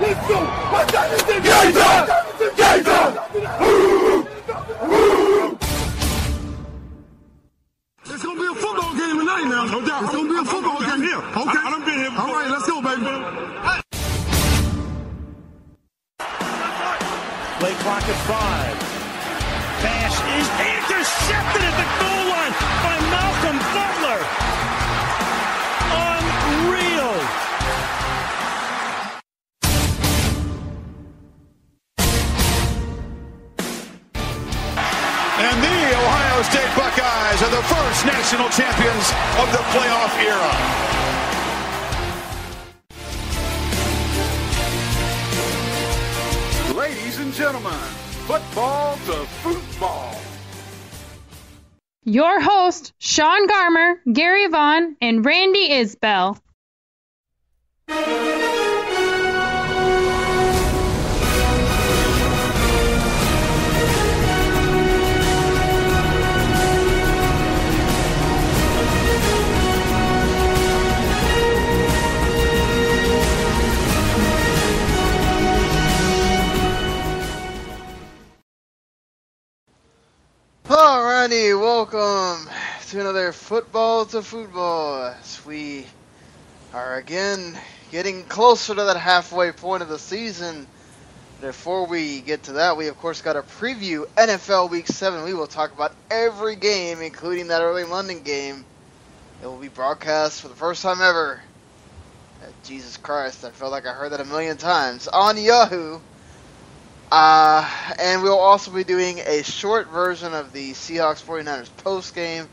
Let's go! It's gonna be a football game tonight now, no doubt. It's gonna be a football game here. Okay. I done been here before. All right, let's go, baby. Play clock at 5. Pass is intercepted at the goal line by Malcolm Butler. Unreal. And the Ohio State Buckeyes are the first national champions of the playoff era. Ladies and gentlemen, football to football. Your host, Sean Garmer, Gary Vaughn, and Randy Isbell. Alrighty, welcome to another Football to Football. As we are again getting closer to that halfway point of the season. Before we get to that, we of course got to preview NFL Week 7. We will talk about every game, including that early London game. It will be broadcast for the first time ever. Jesus Christ, I felt like I heard that a million times. On Yahoo! And we'll also be doing a short version of the Seahawks 49ers post game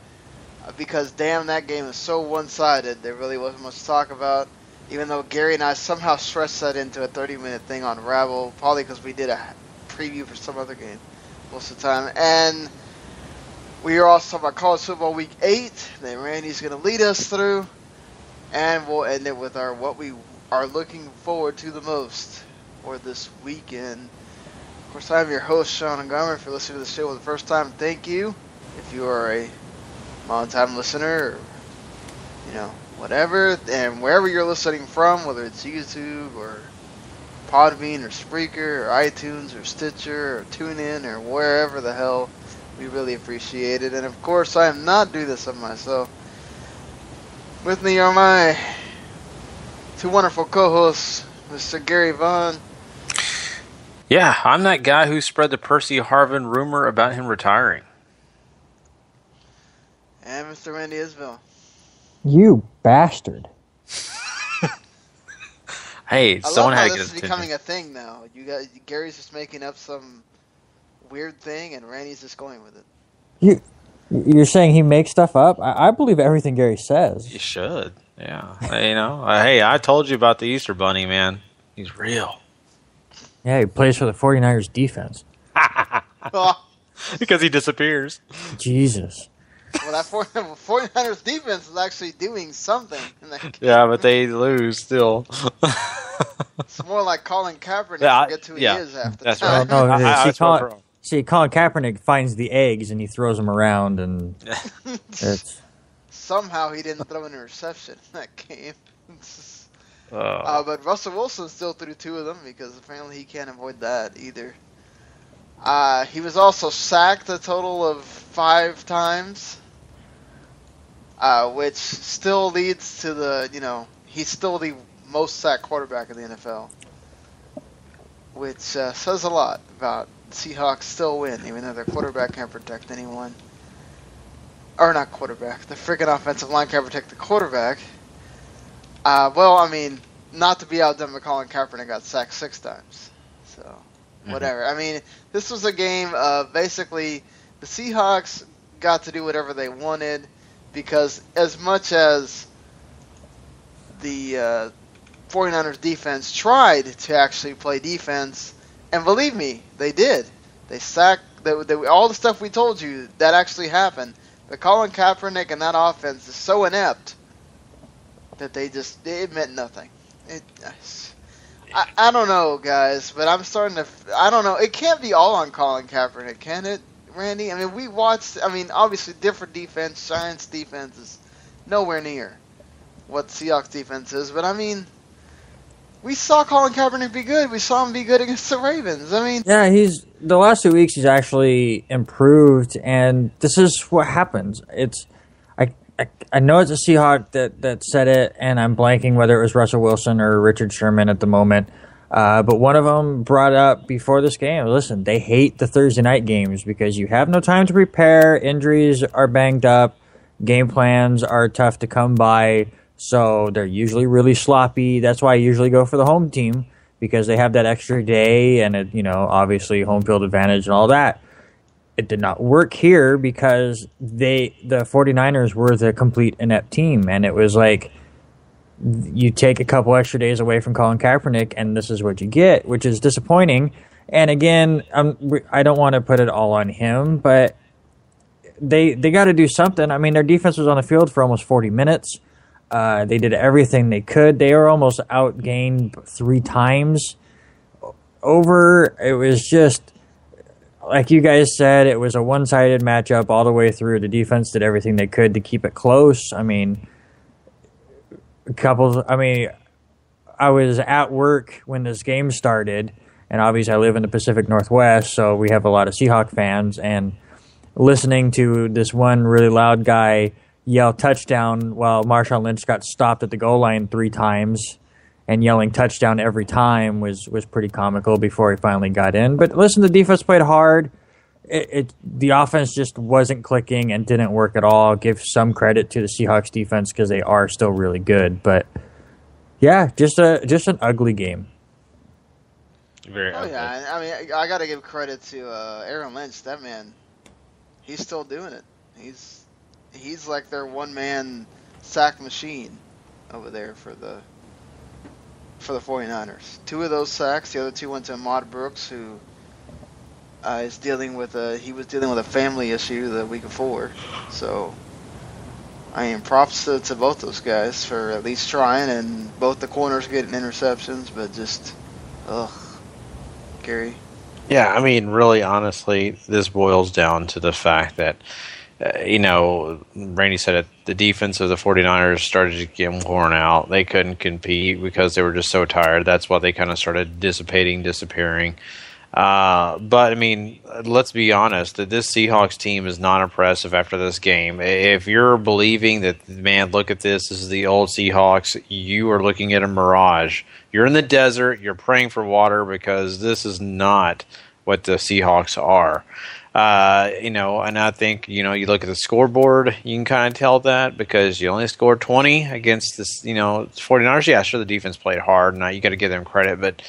because damn, that game is so one-sided. There really wasn't much to talk about, even though Gary and I somehow stretched that into a 30-minute thing on Rabble, probably because we did a preview for some other game most of the time. And we are also talking about college football week 8 that Randy's going to lead us through, and we'll end it with our what we are looking forward to the most for this weekend. Of course, I'm your host, Sean Garmer. If you're listening to the show for the first time, thank you. If you are a long-time listener, or, whatever, and wherever you're listening from, whether it's YouTube, or Podbean, or Spreaker, or iTunes, or Stitcher, or TuneIn, or wherever the hell, we really appreciate it. And of course, I am not doing this on myself. With me are my two wonderful co-hosts, Mr. Gary Vaughn. Yeah, I'm that guy who spread the Percy Harvin rumor about him retiring. And Mr. Randy Isbell. You bastard. Hey, someone had to get this is attention. becoming a thing now. Gary's just making up some weird thing, and Randy's just going with it. You're saying he makes stuff up? I believe everything Gary says. You should, yeah. Hey, I told you about the Easter Bunny, man. He's real. Yeah, he plays for the 49ers defense. Because he disappears. Jesus. Well, that 49ers defense is actually doing something in that game. Yeah, but they lose still. It's more like Collin Kapernick forgets who he is after that's time. right. Colin Kaepernick finds the eggs and he throws them around, and it's... Somehow he didn't throw an interception in that game. But Russell Wilson still threw 2 of them because apparently he can't avoid that either. He was also sacked a total of 5 times, which still leads to the, he's still the most sacked quarterback in the NFL, which says a lot about Seahawks still win, even though their quarterback can't protect anyone. Or not quarterback, the freaking offensive line can't protect the quarterback. Not to be outdone, but Colin Kaepernick got sacked 6 times. So, whatever. This was a game of basically the Seahawks got to do whatever they wanted because as much as the 49ers defense tried to actually play defense, and believe me, they did. They sacked, all the stuff we told you, that actually happened. But Colin Kaepernick and that offense is so inept that it meant nothing. I don't know, guys, but I'm starting to... I don't know. It can't be all on Colin Kaepernick, can it, Randy? We watched... obviously, different defense. Giants defense is nowhere near what Seahawks defense is. But, We saw Collin Kaepernick be good. We saw him be good against the Ravens. I mean, yeah, the last 2 weeks he's actually improved, and this is what happens. I know it's a Seahawk that said it, and I'm blanking whether it was Russell Wilson or Richard Sherman at the moment. But one of them brought up before this game, listen, they hate the Thursday night games because you have no time to prepare, injuries are banged up, game plans are tough to come by, so they're usually really sloppy. That's why I usually go for the home team, because they have that extra day and, obviously home field advantage and all that. It did not work here because the 49ers were the complete inept team, and it was like you take a couple extra days away from Collin Kaepernick, and this is what you get, which is disappointing. And again, I don't want to put it all on him, but they got to do something. I mean, their defense was on the field for almost 40 minutes. They did everything they could. They were almost outgained 3 times over. It was just, like you guys said, it was a one-sided matchup all the way through. The defense did everything they could to keep it close. I mean, I was at work when this game started, and obviously I live in the Pacific Northwest, so we have a lot of Seahawk fans, and listening to this one really loud guy yell touchdown while Marshawn Lynch got stopped at the goal line 3 times and yelling touchdown every time was pretty comical before he finally got in. But listen, the defense played hard. The offense just wasn't clicking and didn't work at all. Give some credit to the Seahawks defense because they are still really good. But yeah, just an ugly game. Very ugly. Yeah. I mean, I got to give credit to Aaron Lynch. That man, he's still doing it. He's like their one-man sack machine over there for the 49ers. 2 of those sacks, the other 2 went to Ahmad Brooks, who was dealing with a family issue the week before. So, I mean, props to both those guys for at least trying, and both the corners getting interceptions, but just, Gary. Yeah, I mean, really, honestly, this boils down to the fact that, Randy said it, the defense of the 49ers started to get worn out. They couldn't compete because they were just so tired. That's why they kind of started disappearing. But, I mean, let's be honest, that this Seahawks team is not impressive after this game. If you're believing that, man, look at this is the old Seahawks, you are looking at a mirage. You're in the desert, you're praying for water, because this is not what the Seahawks are. And I think, you look at the scoreboard, you can kind of tell that because you only scored 20 against this, 49ers. Yeah, sure, the defense played hard, and you got to give them credit, but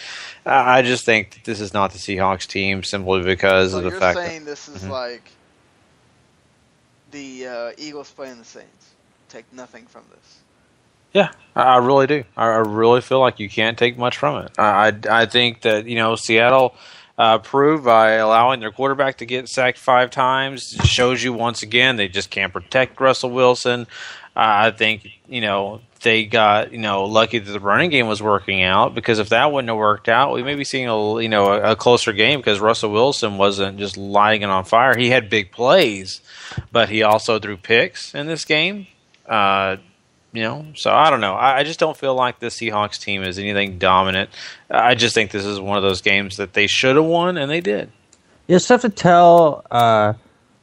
I just think that this is not the Seahawks team simply because of the fact that... So you're saying this is like the Eagles playing the Saints. Take nothing from this. Yeah, I really do. I really feel like you can't take much from it. I think that, Seattle... proved by allowing their quarterback to get sacked 5 times. It shows you once again they just can't protect Russell Wilson. I think, they got, lucky that the running game was working out, because if that wouldn't have worked out, we may be seeing a closer game, because Russell Wilson wasn't just lighting it on fire. He had big plays, but he also threw picks in this game. So I don't know. I just don't feel like the Seahawks team is anything dominant. I just think this is one of those games that they should have won, and they did. It's tough to tell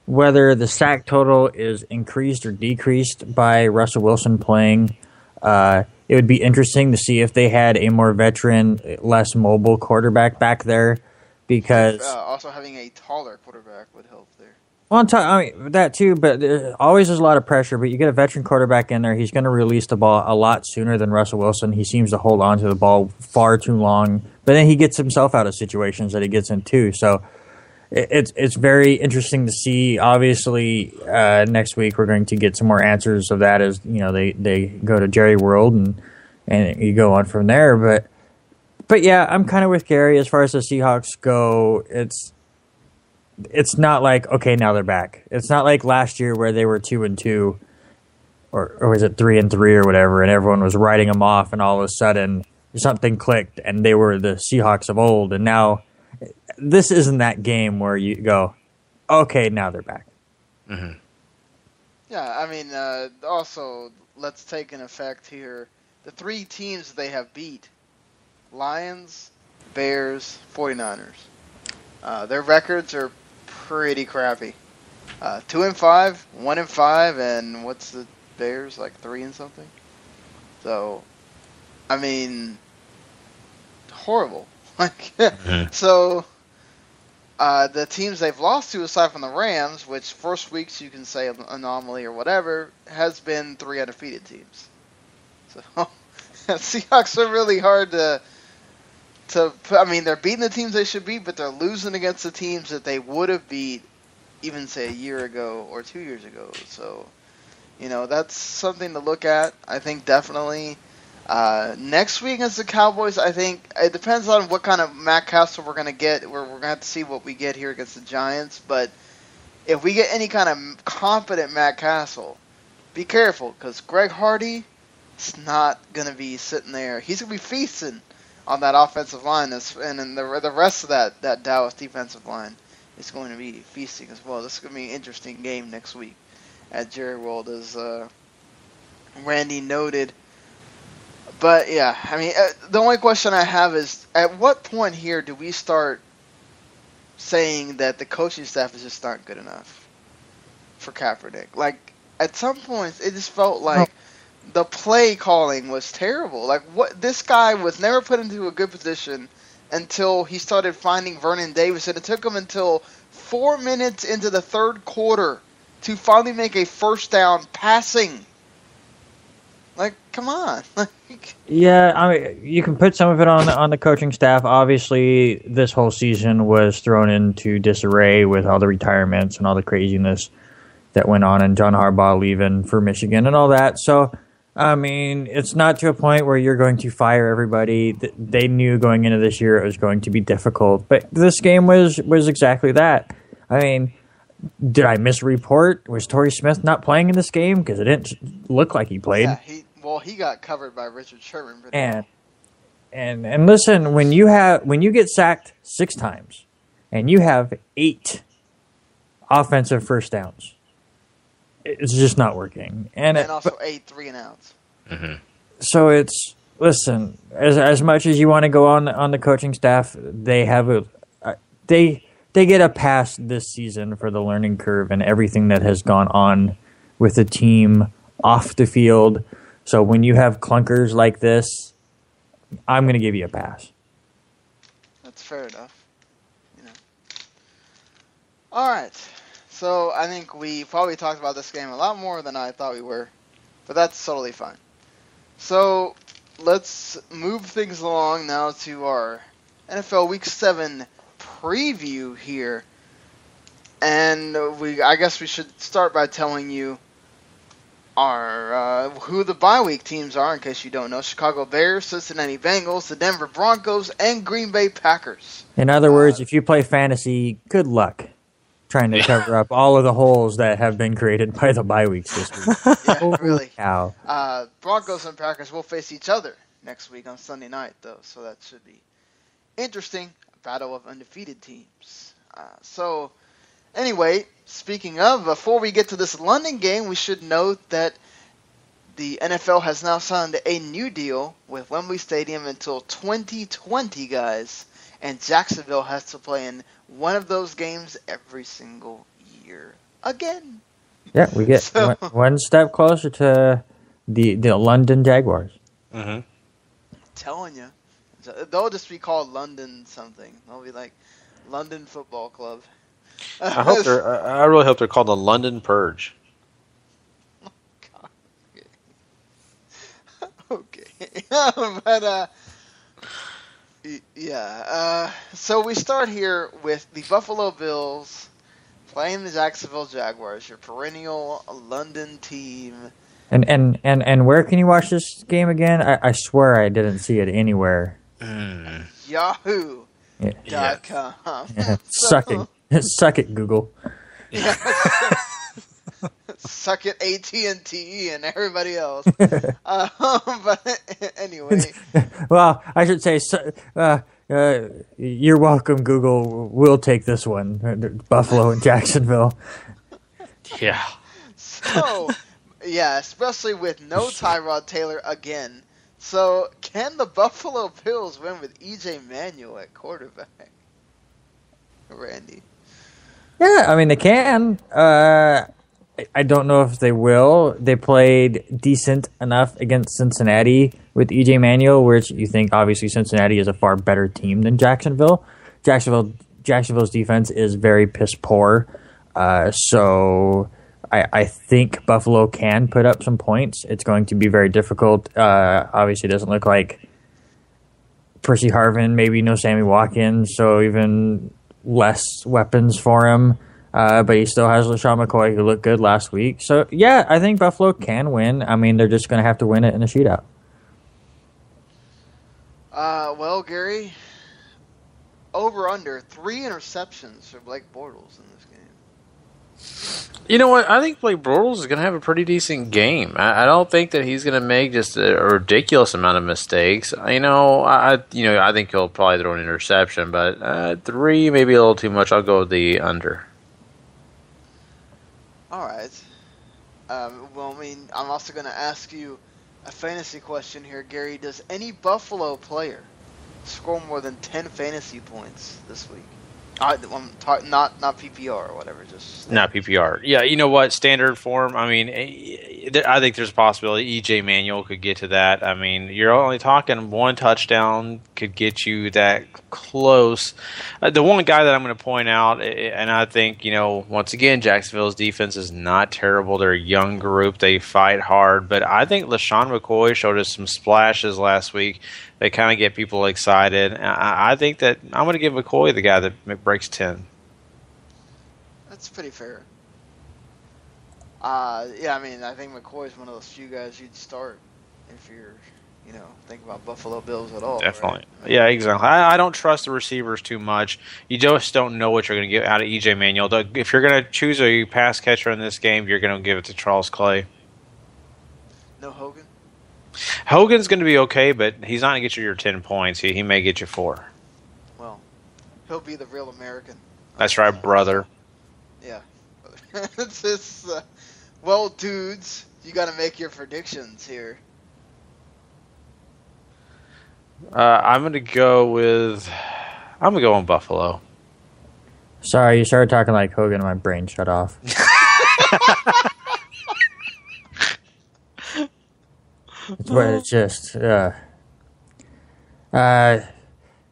whether the sack total is increased or decreased by Russell Wilson playing. It would be interesting to see if they had a more veteran, less mobile quarterback back there, because... also having a taller quarterback would help there. Well, that too, but there's always a lot of pressure. But you get a veteran quarterback in there, he's going to release the ball a lot sooner than Russell Wilson. He seems to hold on to the ball far too long, but then he gets himself out of situations that he gets in too. So it's very interesting to see. Obviously, next week we're going to get some more answers of that as they go to Jerry World and you go on from there. But yeah, I'm kind of with Gary as far as the Seahawks go. It's not like, okay, now they're back. It's not like last year where they were 2-2, or was it 3-3 or whatever, and everyone was writing them off, and all of a sudden something clicked, and they were the Seahawks of old. And now this isn't that game where you go, okay, now they're back. Mm-hmm. Yeah, I mean, also, let's take an effect here. The 3 teams they have beat Lions, Bears, 49ers. Their records are pretty crappy. 2-5, 1-5, and what's the Bears, like 3 and something? So, I mean, horrible. So, the teams they've lost to, aside from the Rams, which first weeks you can say anomaly or whatever, has been 3 undefeated teams. So, Seahawks are really hard to. I mean, they're beating the teams they should beat, but they're losing against the teams that they would have beat, even say a year ago or 2 years ago. So, that's something to look at. I think definitely. Next week against the Cowboys, I think it depends on what kind of Matt Castle we're going to get. We're going to have to see what we get here against the Giants. But if we get any kind of confident Matt Castle, be careful, because Greg Hardy is not going to be sitting there. He's going to be feasting on that offensive line, and then the rest of that Dallas defensive line is going to be feasting as well. This is going to be an interesting game next week at Jerry World, as Randy noted. But, yeah, I mean, the only question I have is, at what point here do we start saying that the coaching staff is just not good enough for Kaepernick? Like, at some points, it just felt like the play calling was terrible. Like, this guy was never put into a good position until he started finding Vernon Davis, and it took him until 4 minutes into the third quarter to finally make a first down passing. Like, come on. Yeah, I mean, you can put some of it on the coaching staff. Obviously, this whole season was thrown into disarray with all the retirements and all the craziness that went on, and John Harbaugh leaving for Michigan and all that. So, I mean, it's not to a point where you're going to fire everybody. They knew going into this year it was going to be difficult, but this game was exactly that. I mean, did I misreport? Was Torrey Smith not playing in this game? Because it didn't look like he played. Yeah, he got covered by Richard Sherman. And listen, when you get sacked 6 times and you have 8 offensive first downs, it's just not working. And also 8 3-and-outs. Mm-hmm. So listen, as much as you want to go on the coaching staff, they have they get a pass this season for the learning curve and everything that has gone on with the team off the field. So when you have clunkers like this, I'm going to give you a pass. That's fair enough. All right. So I think we probably talked about this game a lot more than I thought we were, but that's totally fine. So let's move things along now to our NFL Week 7 preview here. And I guess we should start by telling you who the bye week teams are, in case you don't know. Chicago Bears, Cincinnati Bengals, the Denver Broncos, and Green Bay Packers. In other words, if you play fantasy, good luck trying to cover up all of the holes that have been created by the bye weeks this week. Yeah, really. Cow. Broncos and Packers will face each other next week on Sunday night, though, so that should be interesting. A battle of undefeated teams. So, anyway, speaking of, before we get to this London game, we should note that the NFL has now signed a new deal with Wembley Stadium until 2020, guys. And Jacksonville has to play in one of those games every single year again. Yeah, we get one step closer to the London Jaguars. Mm-hmm. I'm telling you. They'll just be called London something. They'll be like London Football Club. I really hope they're called the London Purge. Oh, God. Okay. But, yeah. So we start here with the Buffalo Bills playing the Jacksonville Jaguars, your perennial London team. And where can you watch this game again? I swear I didn't see it anywhere. Yahoo.com. Yeah. Suck it, Google. Yeah. Suck it, AT&T and everybody else. But anyway. Well, I should say, you're welcome, Google. We'll take this one. Buffalo and Jacksonville. Yeah. So, yeah, especially with no Tyrod Taylor again. So, can the Buffalo Bills win with E.J. Manuel at quarterback? Randy. Yeah, I mean, they can. I don't know if they will. They played decent enough against Cincinnati with E.J. Manuel, which you think, obviously, Cincinnati is a far better team than Jacksonville. Jacksonville's defense is very piss poor. So I think Buffalo can put up some points. It's going to be very difficult. Obviously, it doesn't look like Percy Harvin, maybe no Sammy Watkins, so even less weapons for him. But he still has LaShawn McCoy, who looked good last week. So, yeah, I think Buffalo can win. I mean, they're just going to have to win it in a shootout. Well, Gary, over-under 3 interceptions for Blake Bortles in this game. You know what? I think Blake Bortles is going to have a pretty decent game. I don't think that he's going to make just a ridiculous amount of mistakes. I think he'll probably throw an interception, but 3 maybe a little too much. I'll go with the under. All right. Well, I mean, I'm also going to ask you a fantasy question here, Gary. Does any Buffalo player score more than 10 fantasy points this week? I'm talking not PPR or whatever, just not PPR. Yeah, you know what? Standard form. I mean, I think there's a possibility EJ Manuel could get to that. I mean, you're only talking 1 touchdown could get you that close. The one guy that I'm going to point out, and I think, once again, Jacksonville's defense is not terrible. They're a young group. They fight hard. But I think LaShawn McCoy showed us some splashes last week. They kind of get people excited. I think that I'm going to give McCoy the guy that breaks 10. That's pretty fair. I mean, I think McCoy is one of those few guys you'd start if you're, thinking about Buffalo Bills at all. Definitely. Right? Yeah, exactly. I don't trust the receivers too much. You just don't know what you're going to get out of E.J. Manuel. If you're going to choose a pass catcher in this game, you're going to give it to Charles Clay. No Hogan? Hogan's going to be okay, but he's not going to get you your 10 points. He may get you 4. Well, he'll be the real American. That's right, brother. Yeah. It's just, well, dudes, you got to make your predictions here. I'm going to go on Buffalo. Sorry, you started talking like Hogan and my brain shut off. It's just,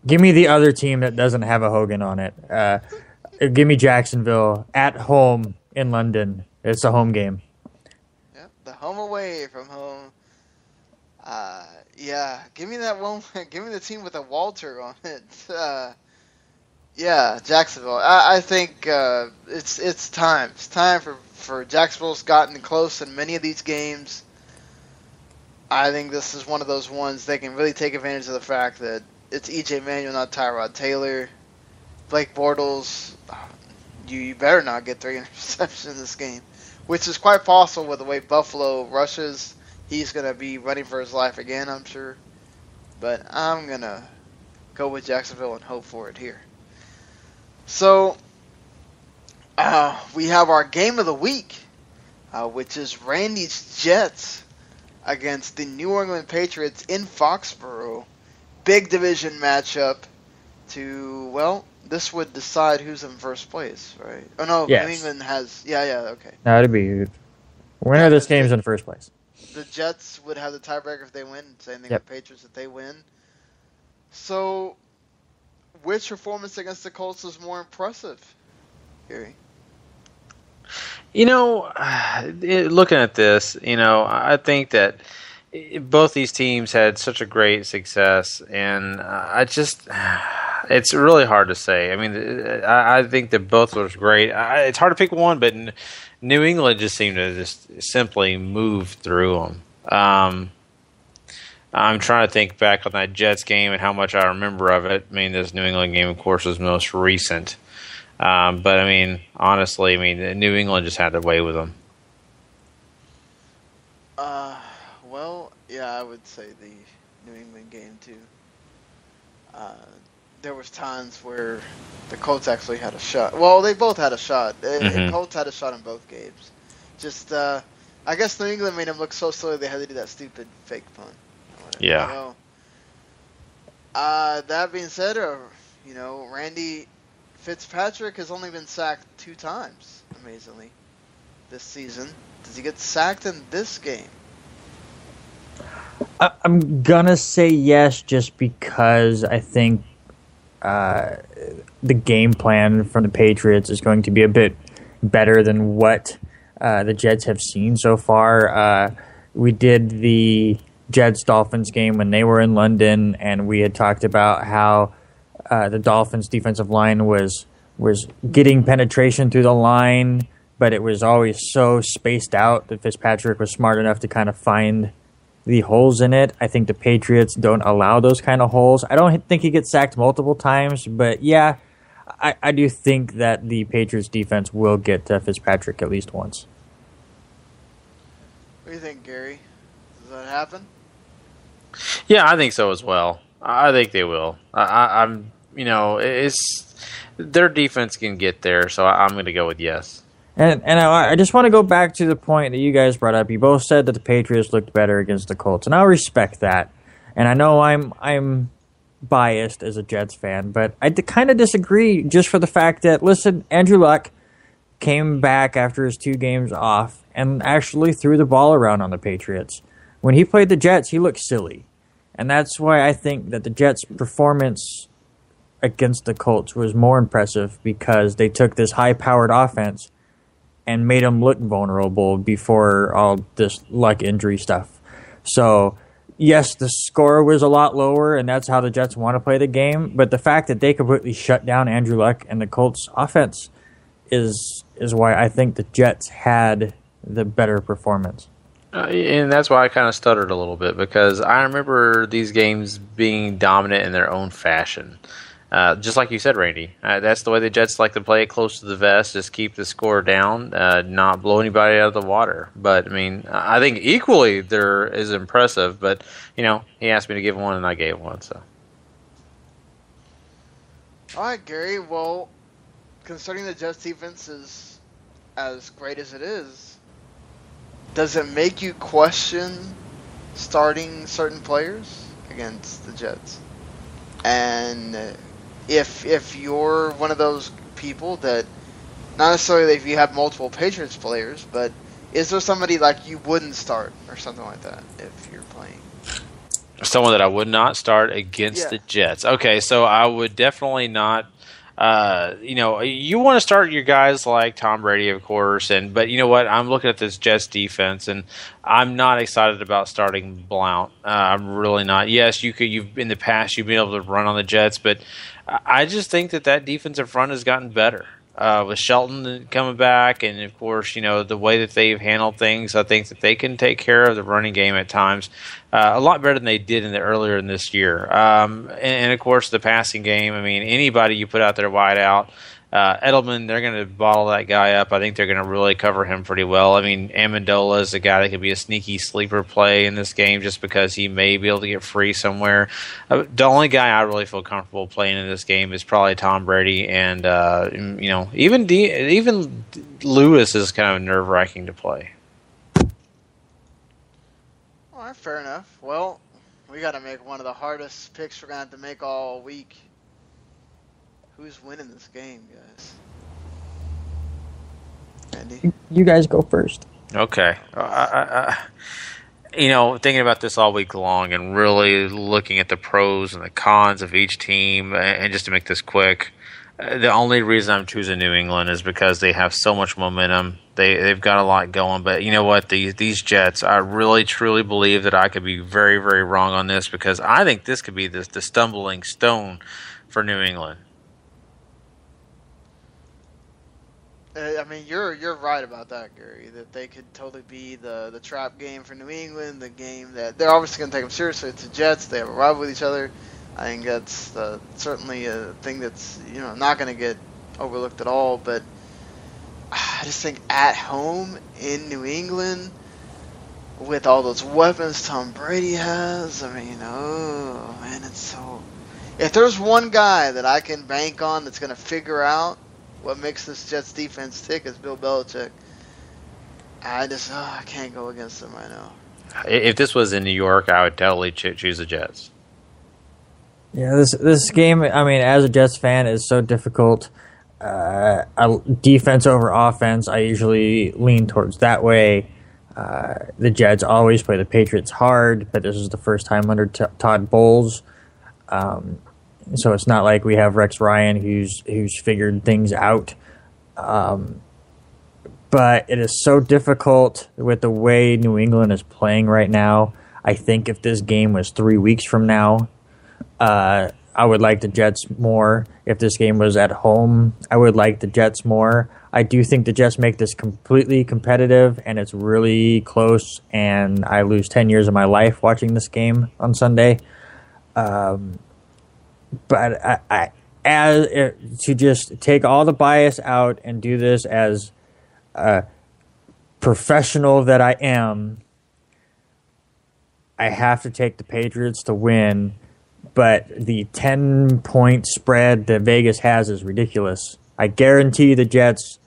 give me the other team that doesn't have a Hogan on it. Give me Jacksonville at home in London. It's a home game. Yeah, the home away from home. Yeah, give me that one. Give me the team with a Walter on it. Yeah, Jacksonville. I think it's time. It's time for Jacksonville's gotten close in many of these games. I think this is one of those ones they can really take advantage of the fact that it's E.J. Manuel, not Tyrod Taylor. Blake Bortles, you better not get 3 interceptions in this game, which is quite possible with the way Buffalo rushes. He's going to be running for his life again, I'm sure. But I'm going to go with Jacksonville and hope for it here. So, we have our game of the week, which is Randy's Jets against the New England Patriots in Foxborough. Big division matchup this would decide who's in first place, right? Oh, no, yes. New England has... Yeah, okay. No, it'd be... Winner of this game's in first place. The Jets would have the tiebreaker if they win. Same thing with Patriots if they win. So, which performance against the Colts is more impressive, Gary? Looking at this, I think that both these teams had such a great success, and it's really hard to say. I mean, I think that both were great. It's hard to pick one, but New England just seemed to just simply move through them. I'm trying to think back on that Jets game and how much I remember of it. I mean, this New England game, of course, was most recent. But, I mean, honestly, New England just had their way with them. I would say the New England game, too. There was times where the Colts actually had a shot. Well, they both had a shot. The Colts had a shot in both games. Just, I guess New England made them look so silly they had to do that stupid fake punt. Yeah. So, that being said, Randy Fitzpatrick has only been sacked 2 times, amazingly, this season. Does he get sacked in this game? I'm gonna say yes, just because I think the game plan from the Patriots is going to be a bit better than what the Jets have seen so far. We did the Jets-Dolphins game when they were in London, and we had talked about how the Dolphins' defensive line was getting penetration through the line, but it was always so spaced out that Fitzpatrick was smart enough to kind of find the holes in it. I think the Patriots don't allow those kind of holes. I don't think he gets sacked multiple times, but yeah, I do think that the Patriots defense will get Fitzpatrick at least once. What do you think, Gary? Does that happen? Yeah, I think so as well. I think they will. I'm it's their defense can get there, so I'm going to go with yes. And I just want to go back to the point that you guys brought up. You both said that the Patriots looked better against the Colts, and I respect that. And I know I'm biased as a Jets fan, but I kind of disagree just for the fact that, listen, Andrew Luck came back after his 2 games off and actually threw the ball around on the Patriots. When he played the Jets, he looked silly. And that's why I think that the Jets' performance against the Colts was more impressive, because they took this high-powered offense and made them look vulnerable before all this Luck injury stuff. So, yes, the score was a lot lower, and that's how the Jets want to play the game. But the fact that they completely shut down Andrew Luck and the Colts' offense is why I think the Jets had the better performance. And that's why I kind of stuttered a little bit, because I remember these games being dominant in their own fashion. Just like you said, Randy, that's the way the Jets like to play it close to the vest, just keep the score down, not blow anybody out of the water. But, I mean, I think equally there is impressive, but, he asked me to give one and I gave one. So. All right, Gary. Well, considering the Jets defense is as great as it is, does it make you question starting certain players against the Jets? And if you're one of those people that, not necessarily if you have multiple Patriots players, but is there somebody like you wouldn't start or something like that if you're playing? Someone that I would not start against the Jets. Okay, so I would definitely not. You want to start your guys like Tom Brady, of course, but you know what? I'm looking at this Jets defense, and I'm not excited about starting Blount. I'm really not. Yes, you've in the past you've been able to run on the Jets, but I just think that defensive front has gotten better. With Shelton coming back, and of course, the way that they've handled things, I think that they can take care of the running game at times a lot better than they did earlier in this year. And of course, the passing game. I mean, anybody you put out there wide out, Edelman, they're going to bottle that guy up. I think they're going to really cover him pretty well. I mean, Amendola is a guy that could be a sneaky sleeper play in this game just because he may be able to get free somewhere. The only guy I really feel comfortable playing in this game is probably Tom Brady, and even Lewis is kind of nerve-wracking to play. All right, fair enough. Well, we got to make one of the hardest picks we're going to have to make all week. Who's winning this game, guys? Andy? You guys go first. Okay. Thinking about this all week long and really looking at the pros and the cons of each team, and just to make this quick, the only reason I'm choosing New England is because they have so much momentum. They've got a lot going. But you know what? These Jets, I really, truly believe that I could be very, very wrong on this, because I think this could be the stumbling stone for New England. I mean, you're right about that, Gary. That they could totally be the trap game for New England, the game that they're obviously going to take them seriously. It's the Jets. They have a rival with each other. I think that's certainly a thing that's not going to get overlooked at all. But I just think at home in New England, with all those weapons Tom Brady has, I mean, oh man, it's so. If there's one guy that I can bank on that's going to figure out what makes this Jets defense tick, is Bill Belichick. I can't go against him right now. If this was in New York, I would totally choose the Jets. Yeah, this game, I mean, as a Jets fan, is so difficult. Defense over offense, I usually lean towards that way. The Jets always play the Patriots hard, but this is the first time under Todd Bowles. So it's not like we have Rex Ryan who's figured things out. But it is so difficult with the way New England is playing right now. I think if this game was 3 weeks from now, I would like the Jets more. If this game was at home, I would like the Jets more. I do think the Jets make this completely competitive, and it's really close, and I lose 10 years of my life watching this game on Sunday. But to just take all the bias out and do this as a professional that I am, I have to take the Patriots to win, but the 10-point spread that Vegas has is ridiculous. I guarantee the Jets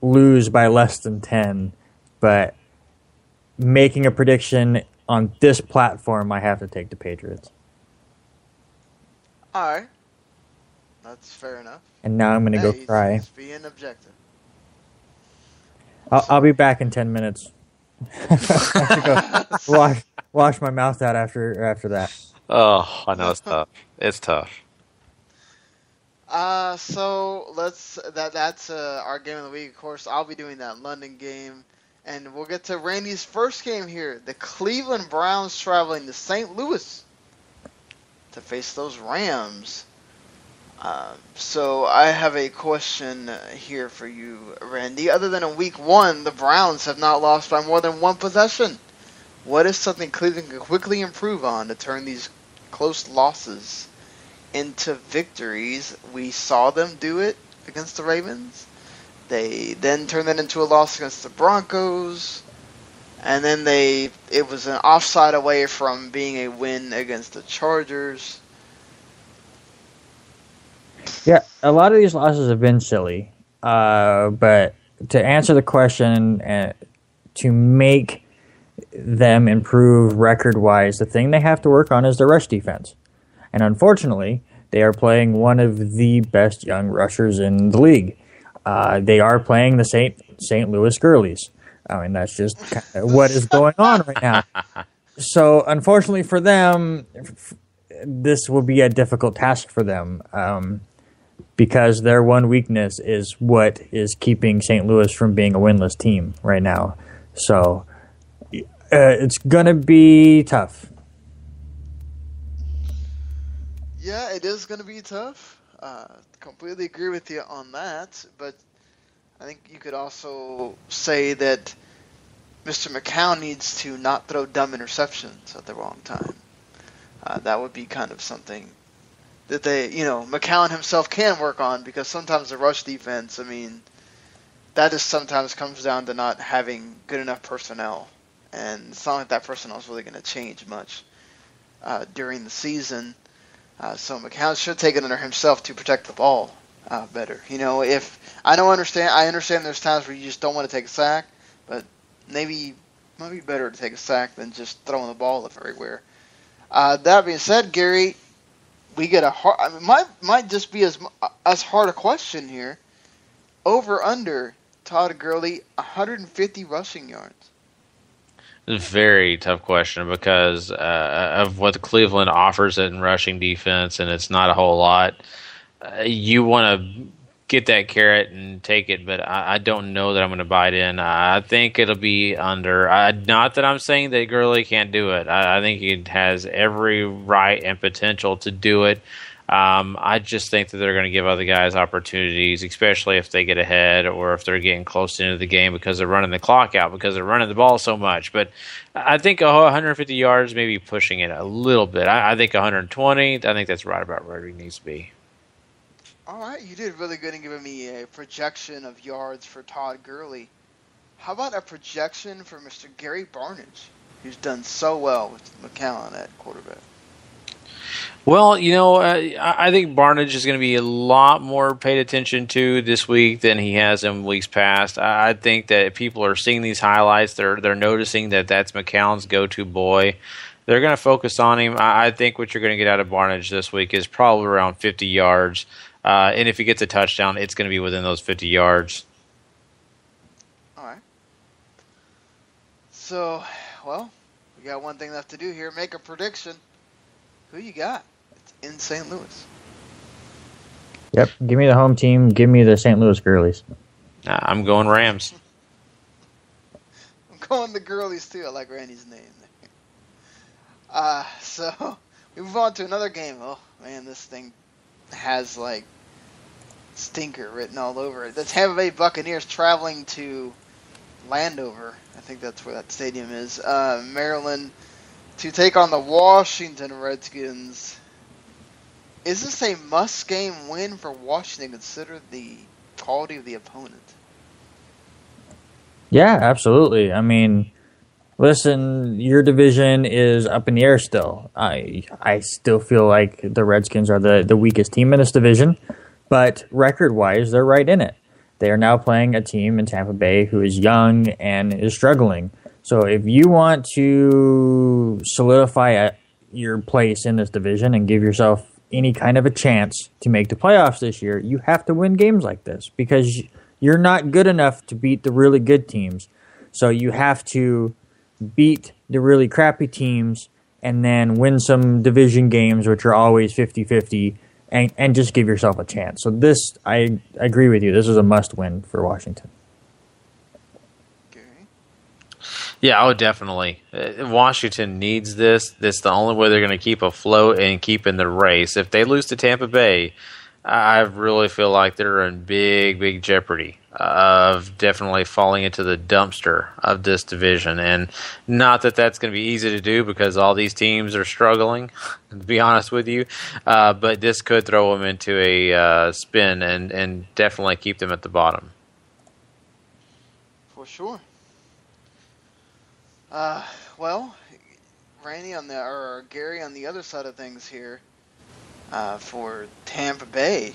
lose by less than 10, but making a prediction on this platform, I have to take the Patriots. All right. That's fair enough. And now I'm going to go cry. He's being objective. I'll be back in 10 minutes. I have to go wash my mouth out after that. Oh, I know it's tough. It's tough. So that's our game of the week. Of course, I'll be doing that London game, and we'll get to Randy's first game here. The Cleveland Browns traveling to St. Louis to face those Rams. So I have a question here for you, Randy. Other than in Week 1, the Browns have not lost by more than one possession. What is something Cleveland can quickly improve on to turn these close losses into victories? We saw them do it against the Ravens. They then turned that into a loss against the Broncos. And then it was an offside away from being a win against the Chargers. Yeah, a lot of these losses have been silly. But to answer the question, to make them improve record-wise, the thing they have to work on is their rush defense. And unfortunately, they are playing one of the best young rushers in the league. They are playing the St. Louis Girlies. I mean, that's just kind of what is going on right now. So, unfortunately for them, this will be a difficult task for them because their one weakness is what is keeping St. Louis from being a winless team right now. So, it's going to be tough. Yeah, it is going to be tough. Completely agree with you on that, but I think you could also say that Mr. McCown needs to not throw dumb interceptions at the wrong time. That would be kind of something that McCown himself can work on, because sometimes the rush defense, I mean, that just sometimes comes down to not having good enough personnel. And it's not like that personnel is really going to change much during the season. So McCown should take it under himself to protect the ball better. If I understand there's times where you just don't want to take a sack, but maybe it might be better to take a sack than just throwing the ball everywhere. That being said, Gary, we get might just be as hard a question here. Over under Todd Gurley 150 rushing yards. It's a very tough question because of what Cleveland offers in rushing defense, and it's not a whole lot. You want to get that carrot and take it, but I don't know that I'm going to bite in. I think it'll be under. Not that I'm saying that Gurley can't do it. I think he has every right and potential to do it. I just think that they're going to give other guys opportunities, especially if they get ahead or if they're getting close into the game because they're running the clock out, because they're running the ball so much. But I think 150 yards, maybe pushing it a little bit. I think 120, I think that's right about where he needs to be. All right, you did really good in giving me a projection of yards for Todd Gurley. How about a projection for Mr. Gary Barnidge, who's done so well with McCown at quarterback? Well, I think Barnidge is going to be a lot more paid attention to this week than he has in weeks past. I think that people are seeing these highlights. They're noticing that that's McCown's go-to boy. They're going to focus on him. I think what you're going to get out of Barnidge this week is probably around 50 yards. And if he gets a touchdown, it's going to be within those 50 yards. All right. So, well, we got one thing left to do here. Make a prediction. Who you got? It's in St. Louis. Yep. Give me the home team. Give me the St. Louis Girlies. I'm going Rams. I'm going the Girlies, too. I like Randy's name. So we move on to another game. Oh man, this thing has like stinker written all over it. The Tampa Bay Buccaneers traveling to Landover. I think that's where that stadium is. Maryland to take on the Washington Redskins. Is this a must-game win for Washington, consider the quality of the opponent? Yeah, absolutely. I mean, listen, your division is up in the air still. I still feel like the Redskins are the weakest team in this division, but record-wise, they're right in it. They are now playing a team in Tampa Bay who is young and is struggling. So if you want to solidify your place in this division and give yourself any kind of a chance to make the playoffs this year, you have to win games like this because you're not good enough to beat the really good teams. So you have to beat the really crappy teams and then win some division games, which are always 50-50, and just give yourself a chance. So this, I agree with you. This is a must-win for Washington. Yeah, definitely. Washington needs this. That's the only way they're going to keep afloat and keep in the race. If they lose to Tampa Bay, I really feel like they're in big, big jeopardy of definitely falling into the dumpster of this division. And not that that's going to be easy to do because all these teams are struggling, to be honest with you. But this could throw them into a spin and definitely keep them at the bottom. For sure. Well, Randy or Gary on the other side of things here, for Tampa Bay,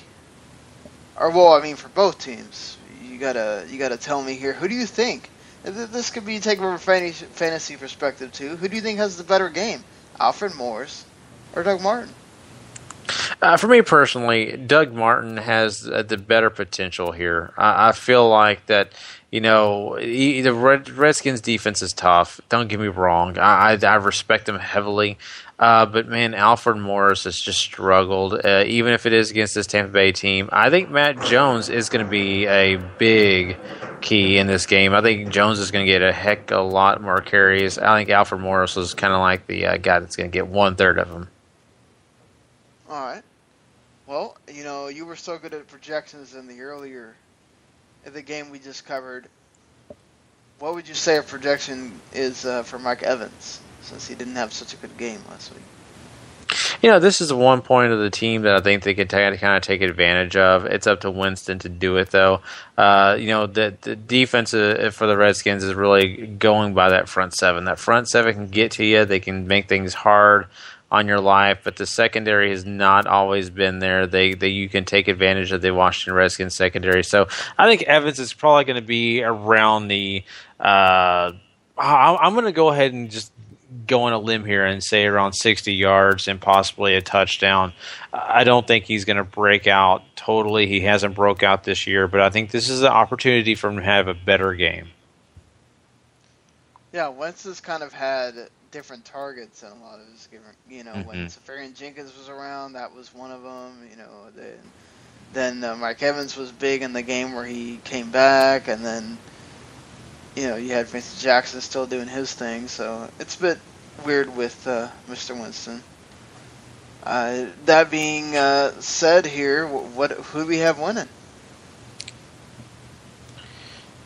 for both teams, you gotta tell me here. Who do you think? This could be taken from a fantasy perspective too. Who do you think has the better game, Alfred Morris or Doug Martin? For me personally, Doug Martin has the better potential here. I feel like that. The Redskins defense is tough. Don't get me wrong. I respect them heavily. But, man, Alfred Morris has just struggled, even if it is against this Tampa Bay team. I think Matt Jones is going to be a big key in this game. I think Jones is going to get a heck of a lot more carries. I think Alfred Morris is kind of like the guy that's going to get 1/3 of them. All right. Well, you were so good at projections in the game we just covered. What would you say a projection is for Mike Evans, since he didn't have such a good game last week? This is the one point of the team that I think they could kind of take advantage of. It's up to Winston to do it, though. The defense for the Redskins is really going by that front seven. That front seven can get to you. They can make things hard on your life, but the secondary has not always been there. You can take advantage of the Washington Redskins secondary. So I think Evans is probably going to be around the. I'm going to go ahead and just go on a limb here and say around 60 yards and possibly a touchdown. I don't think he's going to break out totally. He hasn't broke out this year, but I think this is an opportunity for him to have a better game. Yeah, Wentz has kind of had different targets in a lot of his different, when Safarian Jenkins was around, that was one of them, then Mike Evans was big in the game where he came back, and then, you had Vincent Jackson still doing his thing, so it's a bit weird with Mr. Winston. That being said here, who do we have winning?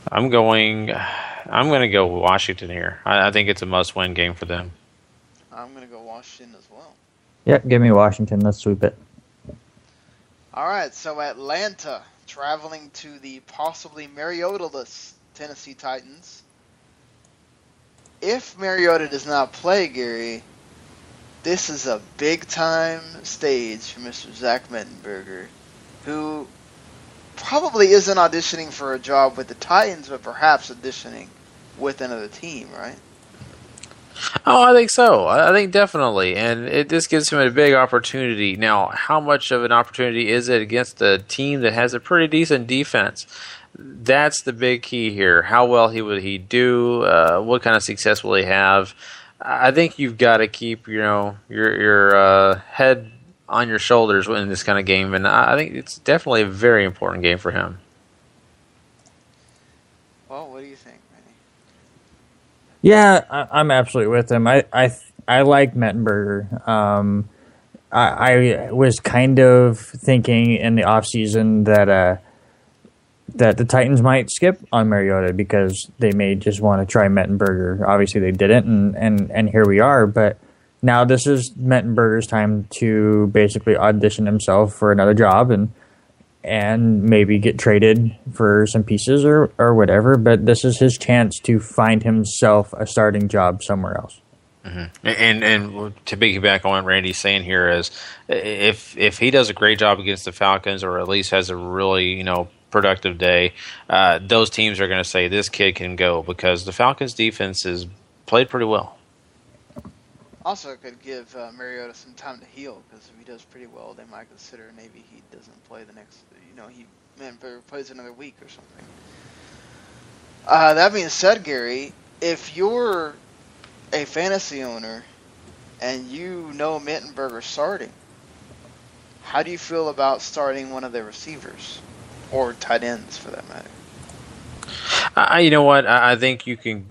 I'm going to go Washington here. I think it's a must-win game for them. I'm going to go Washington as well. Yep, give me Washington. Let's sweep it. All right, so Atlanta traveling to the possibly Mariota-less Tennessee Titans. If Mariota does not play, Gary, this is a big-time stage for Mr. Zach Mettenberger, who probably isn't auditioning for a job with the Titans, but perhaps auditioning with another team, right? Oh, I think so. I think definitely. And this gives him a big opportunity. Now, how much of an opportunity is it against a team that has a pretty decent defense? That's the big key here. How well will he do? What kind of success will he have? I think you've got to keep, your head on your shoulders in this kind of game, and I think it's definitely a very important game for him. Well, what do you think, Manny? Yeah, I'm absolutely with him. I like Mettenberger. I was kind of thinking in the offseason that the Titans might skip on Mariota because they may just want to try Mettenberger. Obviously, they didn't, and here we are. But now this is Mettenberger's time to basically audition himself for another job and maybe get traded for some pieces or whatever. But this is his chance to find himself a starting job somewhere else. Mm-hmm. And to piggyback on what Randy's saying here is, if he does a great job against the Falcons, or at least has a really productive day, those teams are going to say this kid can go, because the Falcons defense is played pretty well. Also, it could give Mariota some time to heal, because if he does pretty well, they might consider maybe he doesn't play the next, he plays another week or something. That being said, Gary, if you're a fantasy owner and Mettenberger starting, how do you feel about starting one of their receivers? Or tight ends, for that matter. You know what? I think you can,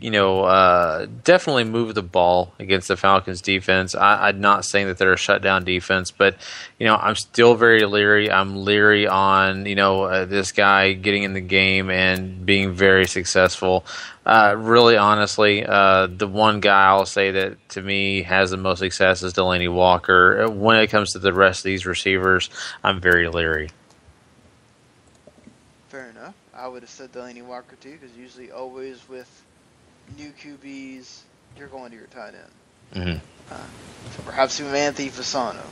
definitely move the ball against the Falcons defense. I'm not saying that they're a shutdown defense, but, I'm still very leery. I'm leery on, this guy getting in the game and being very successful. Really, honestly, the one guy I'll say that to me has the most success is Delaney Walker. When it comes to the rest of these receivers, I'm very leery. Fair enough. I would have said Delaney Walker too, because usually always with new QBs, you're going to your tight end. Mm-hmm. So perhaps even Anthony Fasano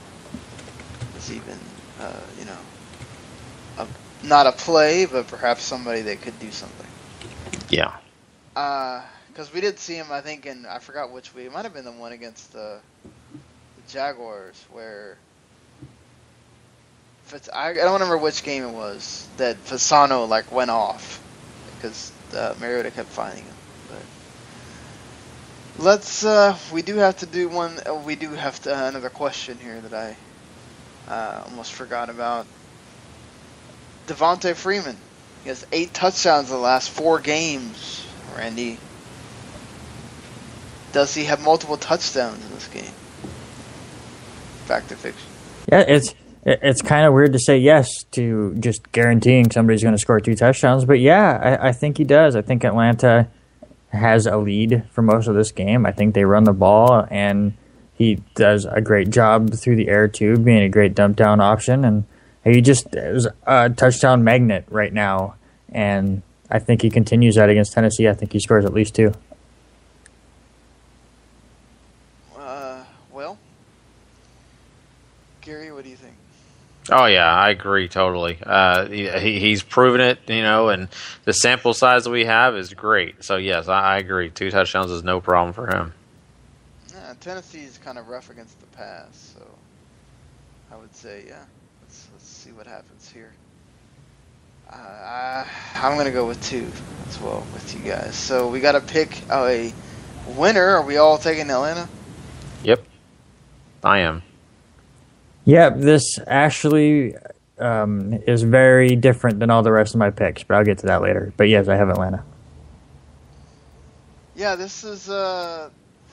is even, not a play, but perhaps somebody that could do something. Yeah. Because we did see him, I think, I forgot which week. It might have been the one against the Jaguars, where I don't remember which game it was that Fasano went off because Mariota kept finding him. But we do have to do one. We do have to another question here that I almost forgot about. Devontae Freeman, he has 8 touchdowns in the last 4 games. Randy, does he have multiple touchdowns in this game? Fact or fiction? Yeah, It's kind of weird to say yes to just guaranteeing somebody's going to score 2 touchdowns, but yeah, I think he does. I think Atlanta has a lead for most of this game. I think they run the ball, and he does a great job through the air too, being a great dump down option, and he just is a touchdown magnet right now, and I think he continues that against Tennessee. I think he scores at least 2. Well, Gary, what do you think? Oh, yeah, I agree totally. He's proven it, and the sample size that we have is great. So, yes, I agree. 2 touchdowns is no problem for him. Yeah, Tennessee's kind of rough against the pass, so I would say, yeah, let's see what happens here. I'm going to go with 2 as well with you guys. So we got to pick a winner. Are we all taking Atlanta? Yep, I am. Yeah, this actually is very different than all the rest of my picks, but I'll get to that later. But yes, I have Atlanta. Yeah, this is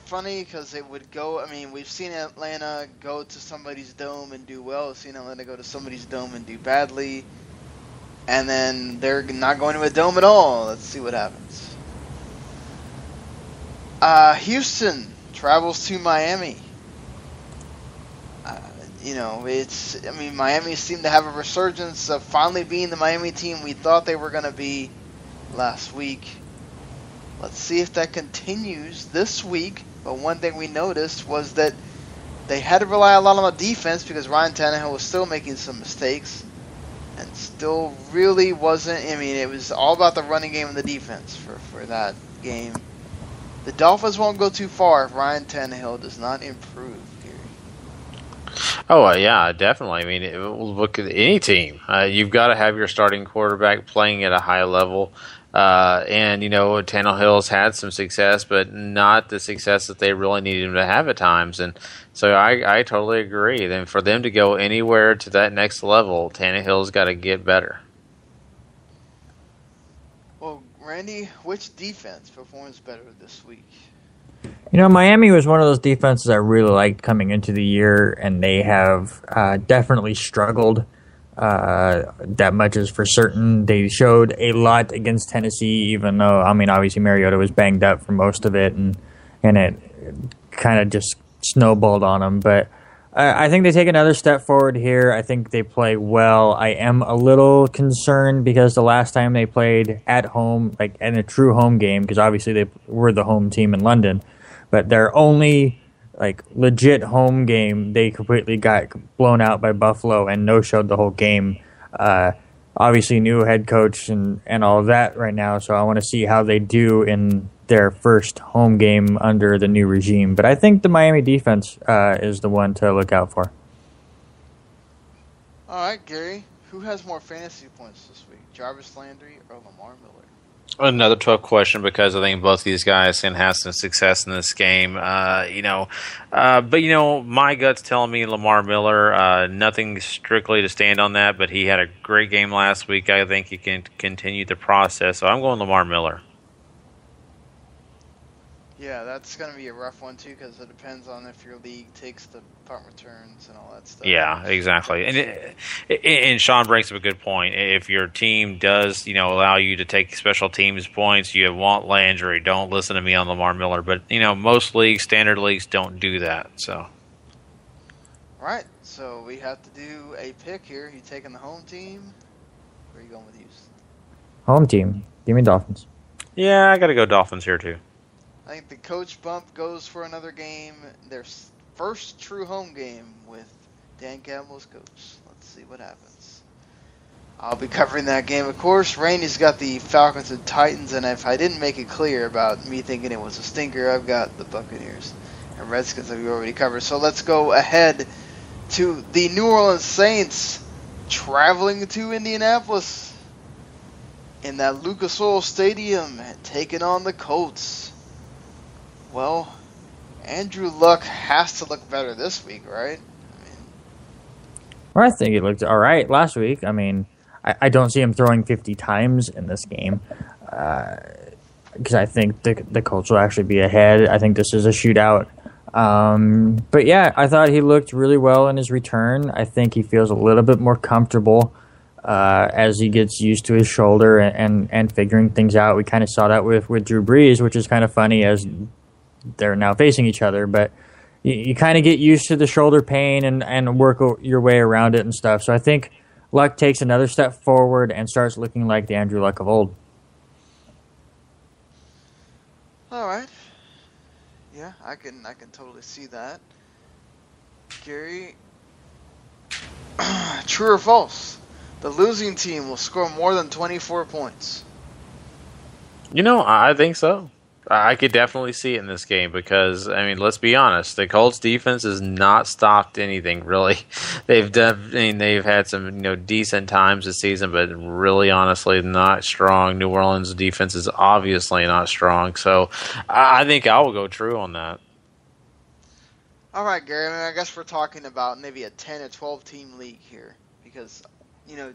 funny because it would go. I mean, we've seen Atlanta go to somebody's dome and do well. We've seen Atlanta go to somebody's dome and do badly. And then they're not going to a dome at all. Let's see what happens. Houston travels to Miami. Miami seemed to have a resurgence of finally being the Miami team we thought they were going to be last week. Let's see if that continues this week. But one thing we noticed was that they had to rely a lot on the defense because Ryan Tannehill was still making some mistakes and still really wasn't. I mean, it was all about the running game and the defense for that game. The Dolphins won't go too far if Ryan Tannehill does not improve, Gary. Oh, yeah, definitely. I mean, look at any team. You've got to have your starting quarterback playing at a high level. And, Tannehill's had some success, but not the success that they really needed him to have at times. And so I totally agree. Then for them to go anywhere to that next level, Tannehill's got to get better. Well, Randy, which defense performs better this week? Miami was one of those defenses I really liked coming into the year, and they have definitely struggled. That much is for certain. They showed a lot against Tennessee, even though, obviously Mariota was banged up for most of it, and it kind of just snowballed on them. But I think they take another step forward here. I think they play well. I am a little concerned because the last time they played at home, like in a true home game, because obviously they were the home team in London, but their only legit home game, they completely got blown out by Buffalo and no-showed the whole game. Obviously, new head coach and all of that right now, so I want to see how they do in their first home game under the new regime. But I think the Miami defense is the one to look out for. All right, Gary, who has more fantasy points this week, Jarvis Landry or Lamar Miller? Another tough question because I think both these guys can have some success in this game. But my gut's telling me Lamar Miller. Nothing strictly to stand on that, but he had a great game last week. I think he can continue the process. So I'm going Lamar Miller. Yeah, that's going to be a rough one, too, because it depends on if your league takes the punt returns and all that stuff. Yeah, exactly. And Sean brings up a good point. If your team does, allow you to take special teams points, you want Landry. Don't listen to me on Lamar Miller. But, most leagues, standard leagues, don't do that. So. All right, so we have to do a pick here. You taking the home team? Where are you going with Houston? Home team. Give me Dolphins. Yeah, I got to go Dolphins here, too. I think the coach bump goes for another game. Their first true home game with Dan Campbell's coach. Let's see what happens. I'll be covering that game, of course. Randy's got the Falcons and Titans, and if I didn't make it clear about me thinking it was a stinker, I've got the Buccaneers and Redskins that we already covered. So let's go ahead to the New Orleans Saints traveling to Indianapolis in that Lucas Oil Stadium and taking on the Colts. Well, Andrew Luck has to look better this week, right? I think he looked all right last week. I don't see him throwing 50 times in this game because I think the Colts will actually be ahead. I think this is a shootout. But yeah, I thought he looked really well in his return. I think he feels a little bit more comfortable as he gets used to his shoulder and figuring things out. We kind of saw that with Drew Brees, which is kind of funny as they're now facing each other, but you kind of get used to the shoulder pain and work your way around it and stuff. So I think Luck takes another step forward and starts looking like the Andrew Luck of old. All right. Yeah, I can totally see that. Gary, true or false? The losing team will score more than 24 points. I think so. I could definitely see it in this game because, let's be honest, the Colts defense has not stopped anything, really. They've had some, decent times this season, but really, honestly, not strong. New Orleans defense is obviously not strong, so I think I will go true on that. All right, Gary, I guess we're talking about maybe a 10 or 12 team league here because,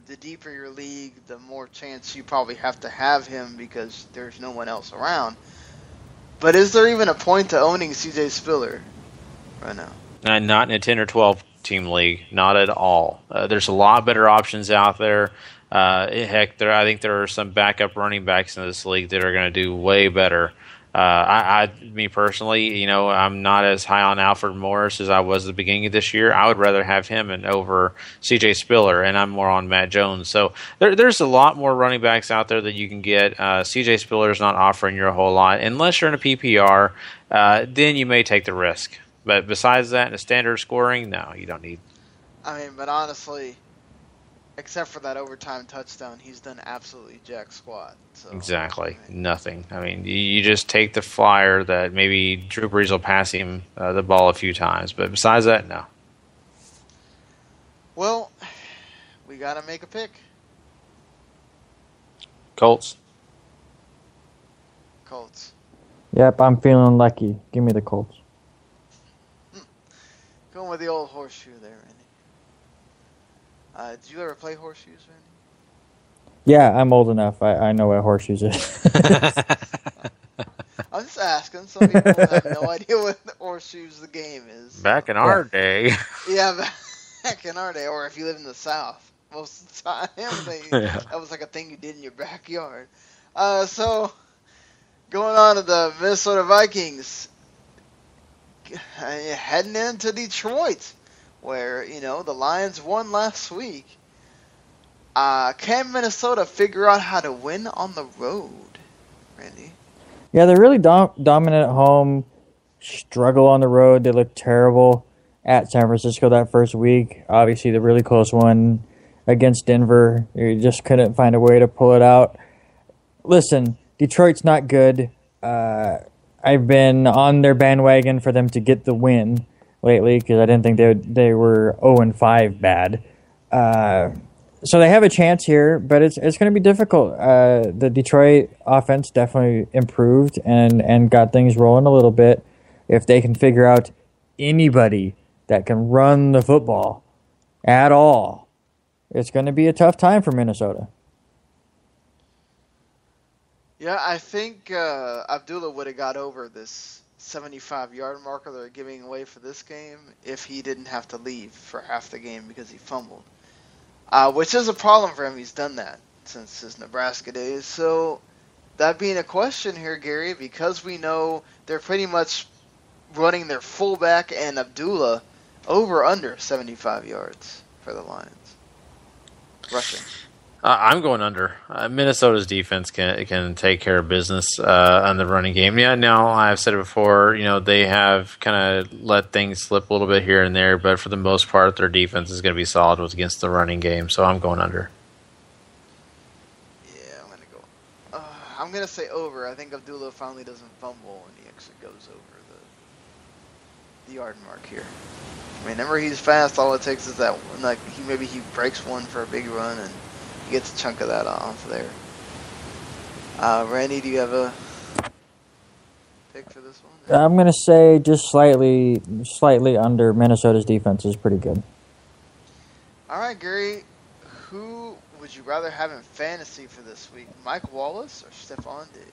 the deeper your league, the more chance you probably have to have him because there's no one else around. But is there even a point to owning C.J. Spiller right now? Not in a 10 or 12 team league. Not at all. There's a lot better options out there. I think there are some backup running backs in this league that are going to do way better. Me personally, I'm not as high on Alfred Morris as I was at the beginning of this year. I would rather have him over C.J. Spiller, and I'm more on Matt Jones. So there's a lot more running backs out there that you can get. C.J. Spiller is not offering you a whole lot. Unless you're in a PPR, then you may take the risk. But besides that, in a standard scoring, no, you don't need. I mean, but honestly, except for that overtime touchdown, he's done absolutely jack squat. So, Exactly. Nothing. I mean, you just take the flyer that maybe Drew Brees will pass him the ball a few times. But besides that, no. Well, we got to make a pick. Colts. Colts. Yep, I'm feeling lucky. Give me the Colts. Going with the old horseshoe there, Randy. Did you ever play horseshoes, Randy? Yeah, I'm old enough. I know what horseshoes is. I'm just asking. Some people have no idea what horseshoes the game is. Back in our day. Yeah, back in our day, or if you live in the South, most of the time, that was like a thing you did in your backyard. So, going on to the Minnesota Vikings, heading into Detroit, where, the Lions won last week. Can Minnesota figure out how to win on the road, Randy? Yeah, they're really dominant at home, struggle on the road. They look terrible at San Francisco that first week. Obviously, the really close one against Denver. You just couldn't find a way to pull it out. Listen, Detroit's not good. I've been on their bandwagon for them to get the win lately because I didn't think they were 0-5 bad. So they have a chance here, but it's going to be difficult. The Detroit offense definitely improved and got things rolling a little bit. If they can figure out anybody that can run the football at all, it's going to be a tough time for Minnesota. Yeah, I think Abdullah would have got over this 75-yard marker they're giving away for this game if he didn't have to leave for half the game because he fumbled. Which is a problem for him. He's done that since his Nebraska days. So, that being a question here, Gary, because we know they're pretty much running their fullback and Abdullah over under 75 yards for the Lions. Rushing. I'm going under. Minnesota's defense can take care of business on the running game. Yeah, no, I've said it before. They have kind of let things slip a little bit here and there, but for the most part, their defense is going to be solid against the running game. So I'm going under. Yeah, I'm going to go. I'm going to say over. I think Abdullah finally doesn't fumble and he actually goes over the yard mark here. I mean, remember he's fast. All it takes is that one. Like maybe he breaks one for a big run and gets a chunk of that off there. Randy, do you have a pick for this one? I'm going to say just slightly under. Minnesota's defense is pretty good. All right, Gary, who would you rather have in fantasy for this week, Mike Wallace or Stephon Diggs?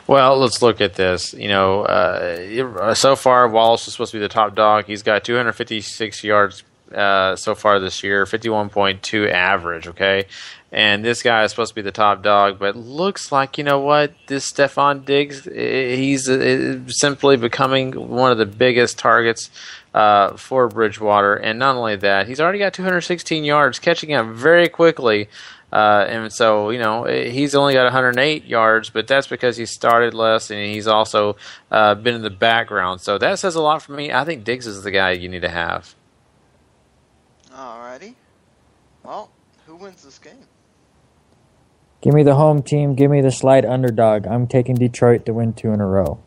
Well, let's look at this. So far, Wallace is supposed to be the top dog. He's got 256 yards so far this year, 51.2 average, okay? And this guy is supposed to be the top dog, but looks like, this Stephon Diggs, he's simply becoming one of the biggest targets for Bridgewater. And not only that, he's already got 216 yards, catching up very quickly. And so, he's only got 108 yards, but that's because he started less and he's also been in the background. So that says a lot for me. I think Diggs is the guy you need to have. Alrighty. Well, who wins this game? Give me the home team. Give me the slight underdog. I'm taking Detroit to win 2 in a row.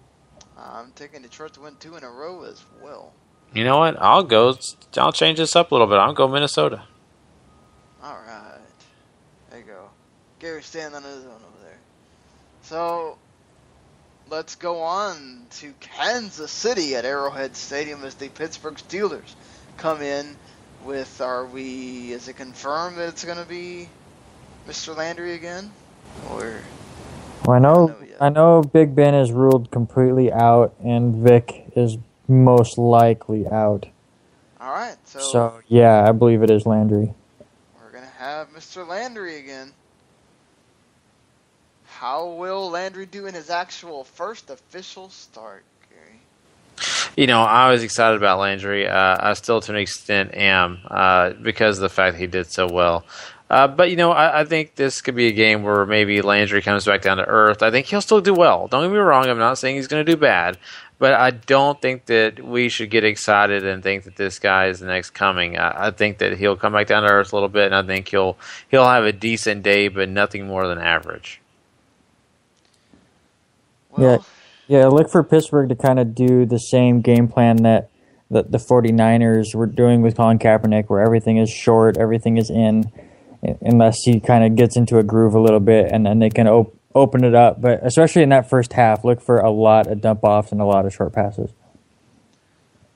I'm taking Detroit to win 2 in a row as well. You know what? I'll change this up a little bit. I'll go Minnesota. Alright. There you go. Gary's standing on his own over there. So, let's go on to Kansas City at Arrowhead Stadium as the Pittsburgh Steelers come in with, is it confirmed that it's going to be Mr. Landry again? Or Well, I know Big Ben is ruled completely out, and Vic is most likely out. All right. So yeah, I believe it is Landry. We're going to have Mr. Landry again. How will Landry do in his actual first official start, Gary? I was excited about Landry. I still, to an extent, am because of the fact that he did so well. But I think this could be a game where maybe Landry comes back down to earth. I think he'll still do well. Don't get me wrong. I'm not saying he's going to do bad. But I don't think that we should get excited and think that this guy is the next coming. I think that he'll come back down to earth a little bit, and I think he'll have a decent day, but nothing more than average. Well, yeah. Look for Pittsburgh to kind of do the same game plan that the 49ers were doing with Collin Kaepernick, where everything is short, everything is in, unless he kind of gets into a groove a little bit, and then they can open it up. But especially in that first half, look for a lot of dump-offs and a lot of short passes.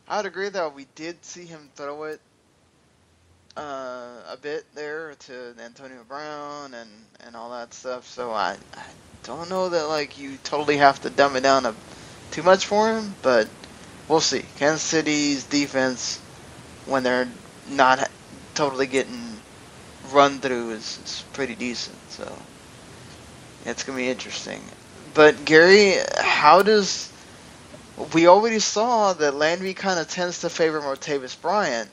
I would agree, though. We did see him throw it a bit there to Antonio Brown and all that stuff. So I don't know that like you totally have to dumb it down too much for him, but we'll see. Kansas City's defense, when they're not totally getting run through, is pretty decent. So it's going to be interesting. But Gary, we already saw that Landry kind of tends to favor Martavis Bryant.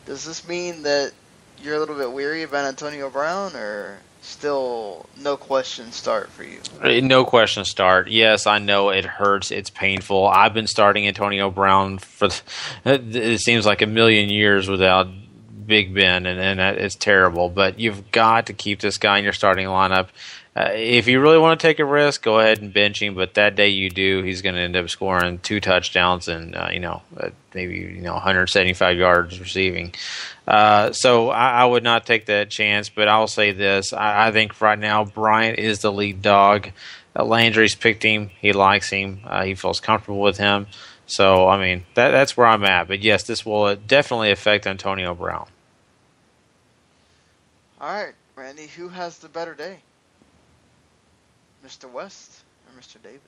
Does this mean that you're a little bit weary about Antonio Brown, or still no question start for you? No question start. Yes, I know it hurts. It's painful. I've been starting Antonio Brown for it seems like a million years without Big Ben, and it's terrible. But you've got to keep this guy in your starting lineup. If you really want to take a risk, go ahead and bench him. But that day you do, he's going to end up scoring 2 touchdowns and maybe 175 yards receiving. So I would not take that chance. But I'll say this: I think right now Bryant is the lead dog. Landry's picked him. He likes him. He feels comfortable with him. So I mean that's where I'm at. But yes, this will definitely affect Antonio Brown. All right, Randy, who has the better day? Mr. West or Mr. Davis?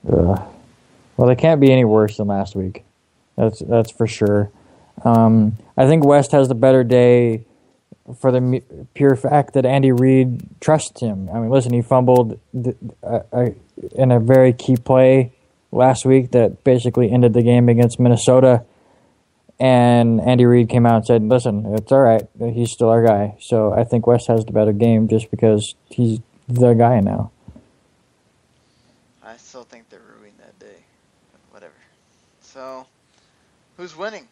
Well, they can't be any worse than last week. That's for sure. I think West has the better day for the pure fact that Andy Reid trusts him. I mean, listen, he fumbled in a very key play last week that basically ended the game against Minnesota. And Andy Reid came out and said, listen, it's all right. He's still our guy. So I think West has the better game just because he's the guy now. I still think they're ruining that day. But whatever. So, who's winning?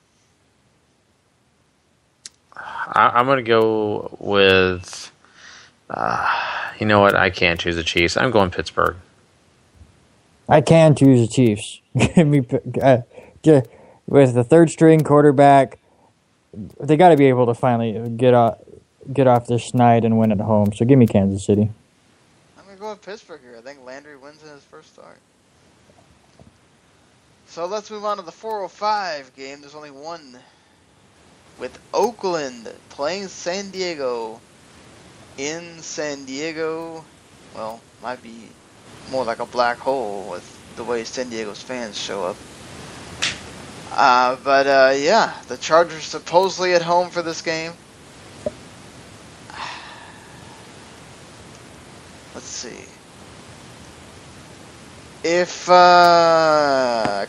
I'm going to go with, you know what? I can't choose the Chiefs. I'm going Pittsburgh. I can choose the Chiefs. Give me with the third string quarterback, they got to be able to finally get off this schneid and win at home. So give me Kansas City. I'm going to go with Pittsburgh here. I think Landry wins in his first start. So let's move on to the 4:05 game. There's only one, with Oakland playing San Diego in San Diego. Well, might be more like a black hole with the way San Diego's fans show up. Yeah, the Chargers supposedly at home for this game. Let's see. If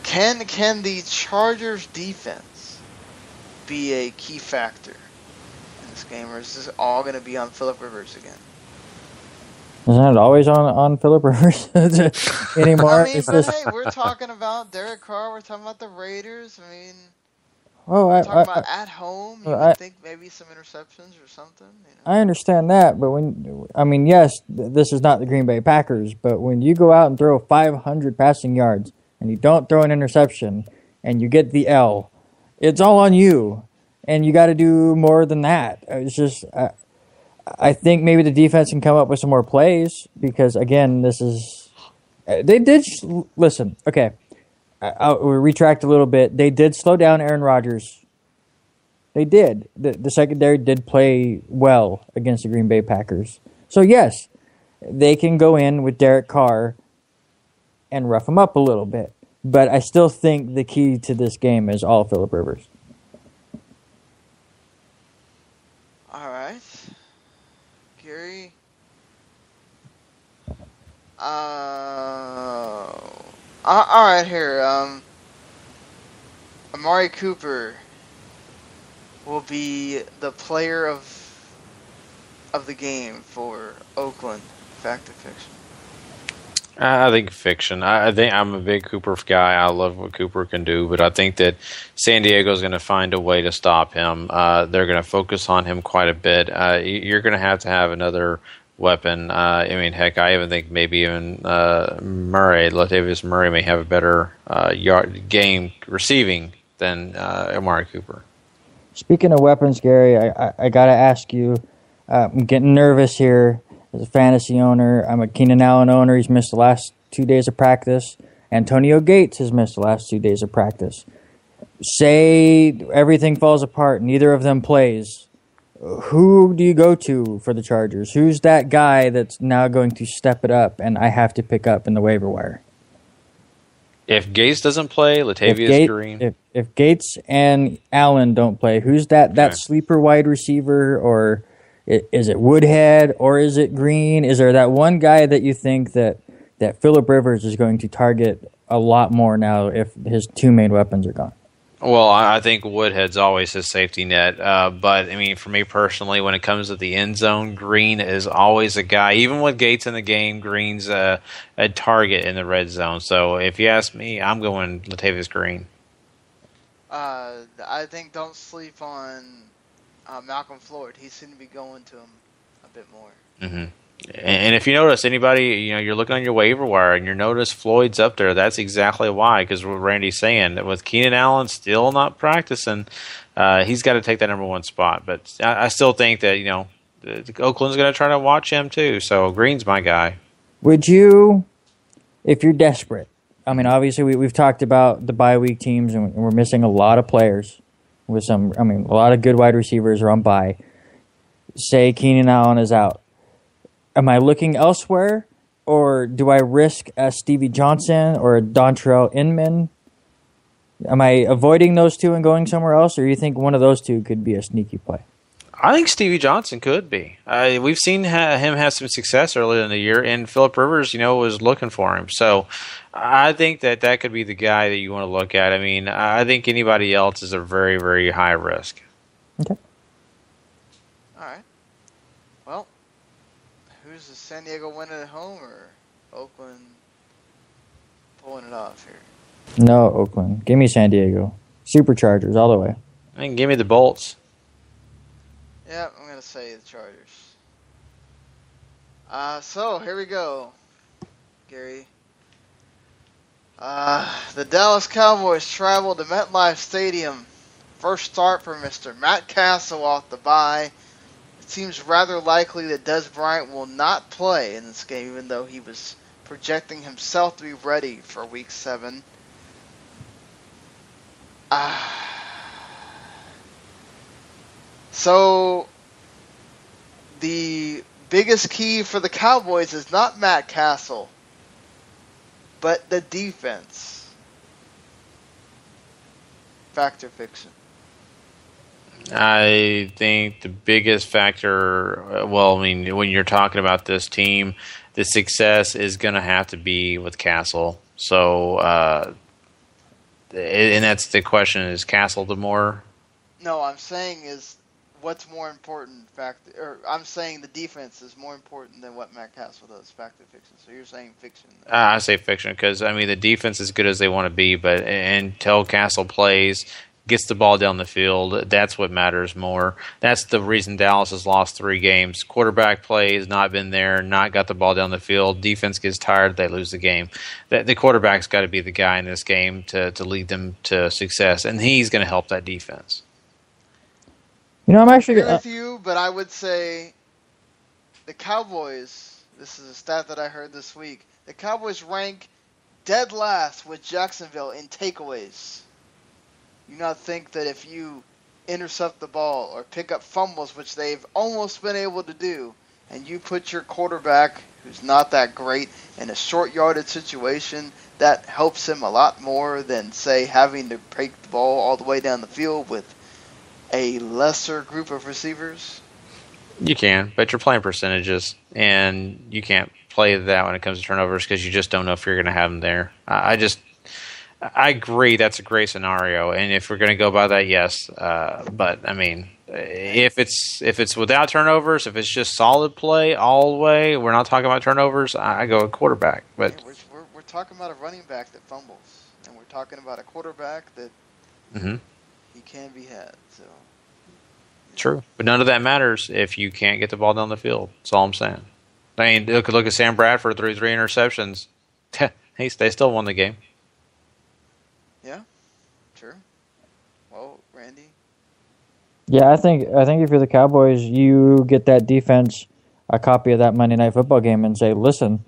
can the Chargers defense be a key factor in this game, or is this all going to be on Phillip Rivers again? Isn't it always on Phillip Rivers anymore? I mean, but hey, we're talking about Derek Carr. We're talking about the Raiders. I mean, we're talking about at home. You would think maybe some interceptions or something. You know? I understand that, but yes, this is not the Green Bay Packers, but when you go out and throw 500 passing yards and you don't throw an interception and you get the L, it's all on you, and you got to do more than that. It's just. I think maybe the defense can come up with some more plays because, again, they did listen. Okay, I'll retract a little bit. They did slow down Aaron Rodgers. They did. The secondary did play well against the Green Bay Packers. So yes, they can go in with Derek Carr and rough him up a little bit. But I still think the key to this game is all Phillip Rivers. All right. Gary. All right, here. Amari Cooper will be the player of the game for Oakland. Fact or fiction? I think fiction. I think I'm a big Cooper guy. I love what Cooper can do, but I think that San Diego's going to find a way to stop him. They're going to focus on him quite a bit. You're going to have another weapon. I mean, heck, I even think maybe even Latavius Murray may have a better game receiving than Amari Cooper. Speaking of weapons, Gary, I got to ask you, I'm getting nervous here. As a fantasy owner, I'm a Keenan Allen owner. He's missed the last 2 days of practice. Antonio Gates has missed the last 2 days of practice. Say everything falls apart, neither of them plays. Who do you go to for the Chargers? Who's that guy that's now going to step it up and I have to pick up in the waiver wire? If Gates doesn't play, Latavius Green. If Gates and Allen don't play, who's that sleeper wide receiver, or is it Woodhead, or is it Green? Is there that one guy that you think that Phillip Rivers is going to target a lot more now if his two main weapons are gone? Well, I think Woodhead's always his safety net. But, I mean, for me personally, when it comes to the end zone, Green is always a guy. Even with Gates in the game, Green's a target in the red zone. So if you ask me, I'm going Latavius Green. I think don't sleep on Malcolm Floyd. He seemed to be going to him a bit more. Mm-hmm. And if you notice anybody, you're looking on your waiver wire and you notice Floyd's up there, that's exactly why. Because what Randy's saying, with Keenan Allen still not practicing, he's got to take that number one spot. But I still think that Oakland's going to try to watch him too. So Green's my guy. Would you, if you're desperate? I mean, obviously we've talked about the bye week teams, and we're missing a lot of players. With a lot of good wide receivers are on bye. Say Keenan Allen is out. Am I looking elsewhere, or do I risk a Stevie Johnson or a Dontrell Inman? Am I avoiding those two and going somewhere else, or do you think one of those two could be a sneaky play? I think Stevie Johnson could be. We've seen him have some success earlier in the year, and Phillip Rivers, was looking for him. So I think that could be the guy that you want to look at. I mean, I think anybody else is a very, very high risk. Okay. All right. Well, who's the San Diego winning at home, or Oakland pulling it off here? No, Oakland. Give me San Diego. Superchargers all the way. And give me the Bolts. Yeah, I'm going to say the Chargers. So, here we go, Gary. The Dallas Cowboys travel to MetLife Stadium. First start for Mr. Matt Castle off the bye. It seems rather likely that Des Bryant will not play in this game, even though he was projecting himself to be ready for Week 7. So, the biggest key for the Cowboys is not Matt Castle, but the defense. Fact or fiction? I think the biggest factor, when you're talking about this team, the success is going to have to be with Castle. So, and that's the question, is Castle the more? No, I'm saying is what's more important, I'm saying the defense is more important than what Matt Castle does, fact or fiction. So you're saying fiction. I say fiction because, the defense is good as they want to be, but until Castle plays, gets the ball down the field, that's what matters more. That's the reason Dallas has lost 3 games. Quarterback play has not been there, not got the ball down the field. Defense gets tired, they lose the game. The quarterback's got to be the guy in this game to lead them to success, and he's going to help that defense. I'm actually I agree with you, but I would say the Cowboys, this is a stat that I heard this week, the Cowboys rank dead last with Jacksonville in takeaways. You not think that if you intercept the ball or pick up fumbles, which they've almost been able to do, and you put your quarterback, who's not that great, in a short yardage situation, that helps him a lot more than, say, having to break the ball all the way down the field with a lesser group of receivers? You can, but you're playing percentages, and you can't play that when it comes to turnovers because you just don't know if you're going to have them there. I agree that's a great scenario, and if we're going to go by that, yes. But, If it's without turnovers, if it's just solid play all the way, we're not talking about turnovers. I go a quarterback. But we're talking about a running back that fumbles, and we're talking about a quarterback that he can be had. So true, but none of that matters if you can't get the ball down the field. That's all I'm saying. I mean, look at Sam Bradford, threw 3 interceptions. They still won the game. Yeah, true. Well, Randy. Yeah, I think if you're the Cowboys, you get that defense a copy of that Monday Night Football game and say, listen,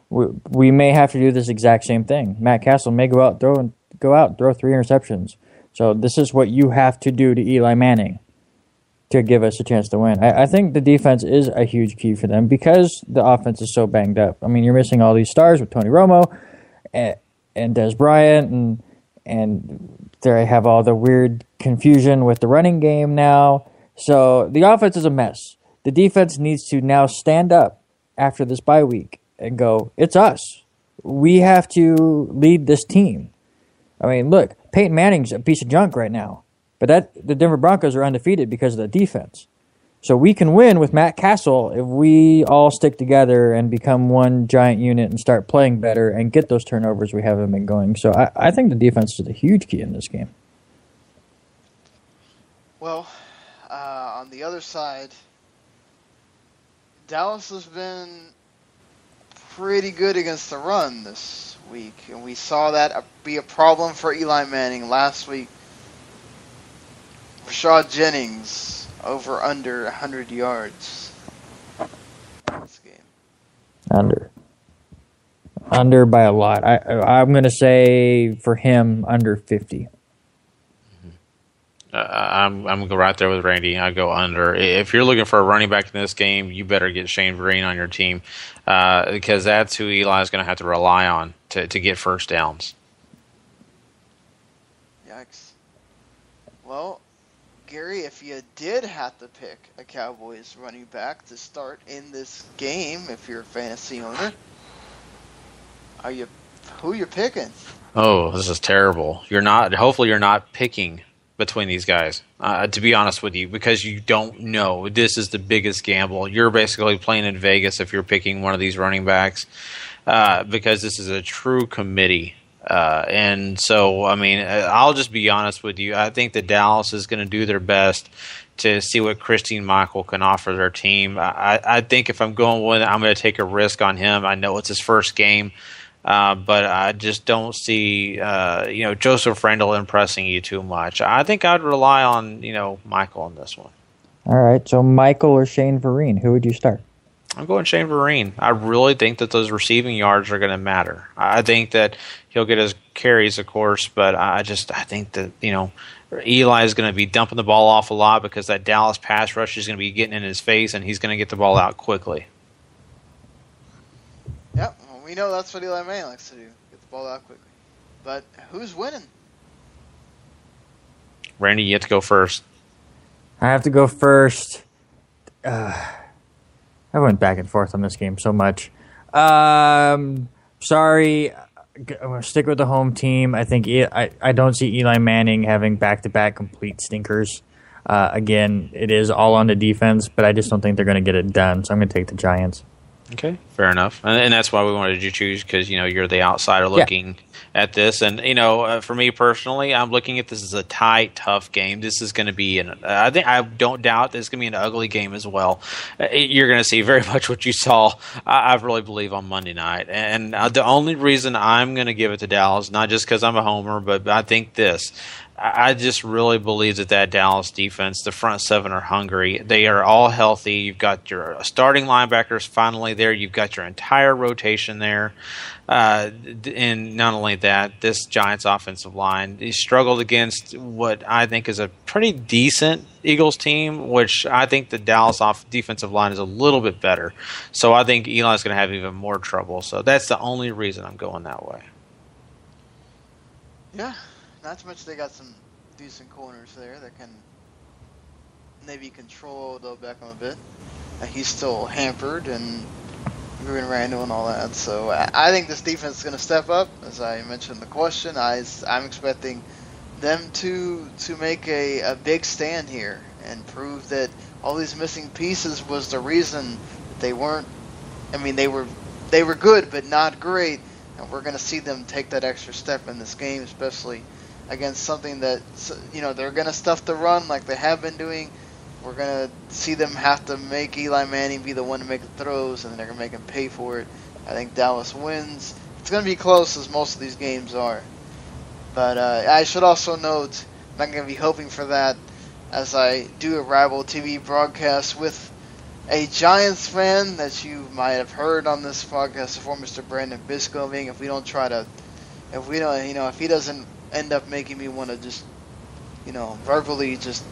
we may have to do this exact same thing. Matt Castle may go out and throw 3 interceptions. So this is what you have to do to Eli Manning to give us a chance to win. I think the defense is a huge key for them because the offense is so banged up. I mean, you're missing all these stars with Tony Romo and Dez Bryant, and they have all the weird confusion with the running game now. So the offense is a mess. The defense needs to now stand up after this bye week and go, it's us. We have to lead this team. I mean, look, Peyton Manning's a piece of junk right now. But the Denver Broncos are undefeated because of the defense. So we can win with Matt Castle if we all stick together and become one giant unit and start playing better and get those turnovers we haven't been going. So I think the defense is a huge key in this game. Well, on the other side, Dallas has been pretty good against the run this week. And we saw that be a problem for Eli Manning last week. Rashad Jennings over under 100 yards this game. Under by a lot. I'm going to say for him under 50. I'm going to go right there with Randy. I go under. If you're looking for a running back in this game, you better get Shane Vereen on your team because that's who Eli's going to have to rely on to get first downs. Yikes. Well, Gary, if you did have to pick a Cowboys running back to start in this game, if you're a fantasy owner, who you picking? Oh, this is terrible. Hopefully you're not picking between these guys, to be honest with you, because you don't know. This is the biggest gamble. You're basically playing in Vegas if you're picking one of these running backs, because this is a true committee. And so, I mean, I'll just be honest with you. I think that Dallas is going to do their best to see what Christine Michael can offer their team. I think if I'm going with it, I'm going to take a risk on him. I know it's his first game, but I just don't see, Joseph Randle impressing you too much. I think I'd rely on, Michael on this one. All right. So Michael or Shane Vereen, who would you start? I'm going Shane Vereen. I really think that those receiving yards are going to matter. I think that he'll get his carries, of course, but I think that, Eli is going to be dumping the ball off a lot because that Dallas pass rush is going to be getting in his face, and he's going to get the ball out quickly. Yep, well, we know that's what Eli Manning likes to do, get the ball out quickly. But who's winning? Randy, you have to go first. I have to go first. I went back and forth on this game so much. Sorry. I'm going to stick with the home team. I think I don't see Eli Manning having back-to-back complete stinkers. Again, it is all on the defense, but I just don't think they're going to get it done. So I'm going to take the Giants. Okay, fair enough. And that's why we wanted you to choose because, you're the outsider looking at this. And, for me personally, I'm looking at this as a tight, tough game. This is going to be I don't doubt this is going to be an ugly game as well. You're going to see very much what you saw, I really believe, on Monday night. And the only reason I'm going to give it to Dallas, not just because I'm a homer, but I think this. I just really believe that Dallas defense, the front seven are hungry. They are all healthy. You've got your starting linebackers finally there. You've got your entire rotation there. And not only that, this Giants offensive line, they struggled against what I think is a pretty decent Eagles team, which I think the Dallas defensive line is a little bit better. So I think Eli's going to have even more trouble. So that's the only reason I'm going that way. Yeah. Not to mention they got some decent corners there that can maybe control Odell Beckham a bit. He's still hampered and Ruben Randall and all that. So I think this defense is going to step up. As I mentioned in the question, I'm expecting them to make a big stand here and prove that all these missing pieces was the reason that they weren't. I mean, they were good, but not great. And we're going to see them take that extra step in this game, especially against something that, they're going to stuff the run like they have been doing. We're going to see them have to make Eli Manning be the one to make the throws, and they're going to make him pay for it. I think Dallas wins. It's going to be close, as most of these games are. But I should also note, I'm not going to be hoping for that, as I do a Rival TV broadcast with a Giants fan that you might have heard on this podcast before, Mr. Brandon Biscoving. If he doesn't end up making me want to just, verbally just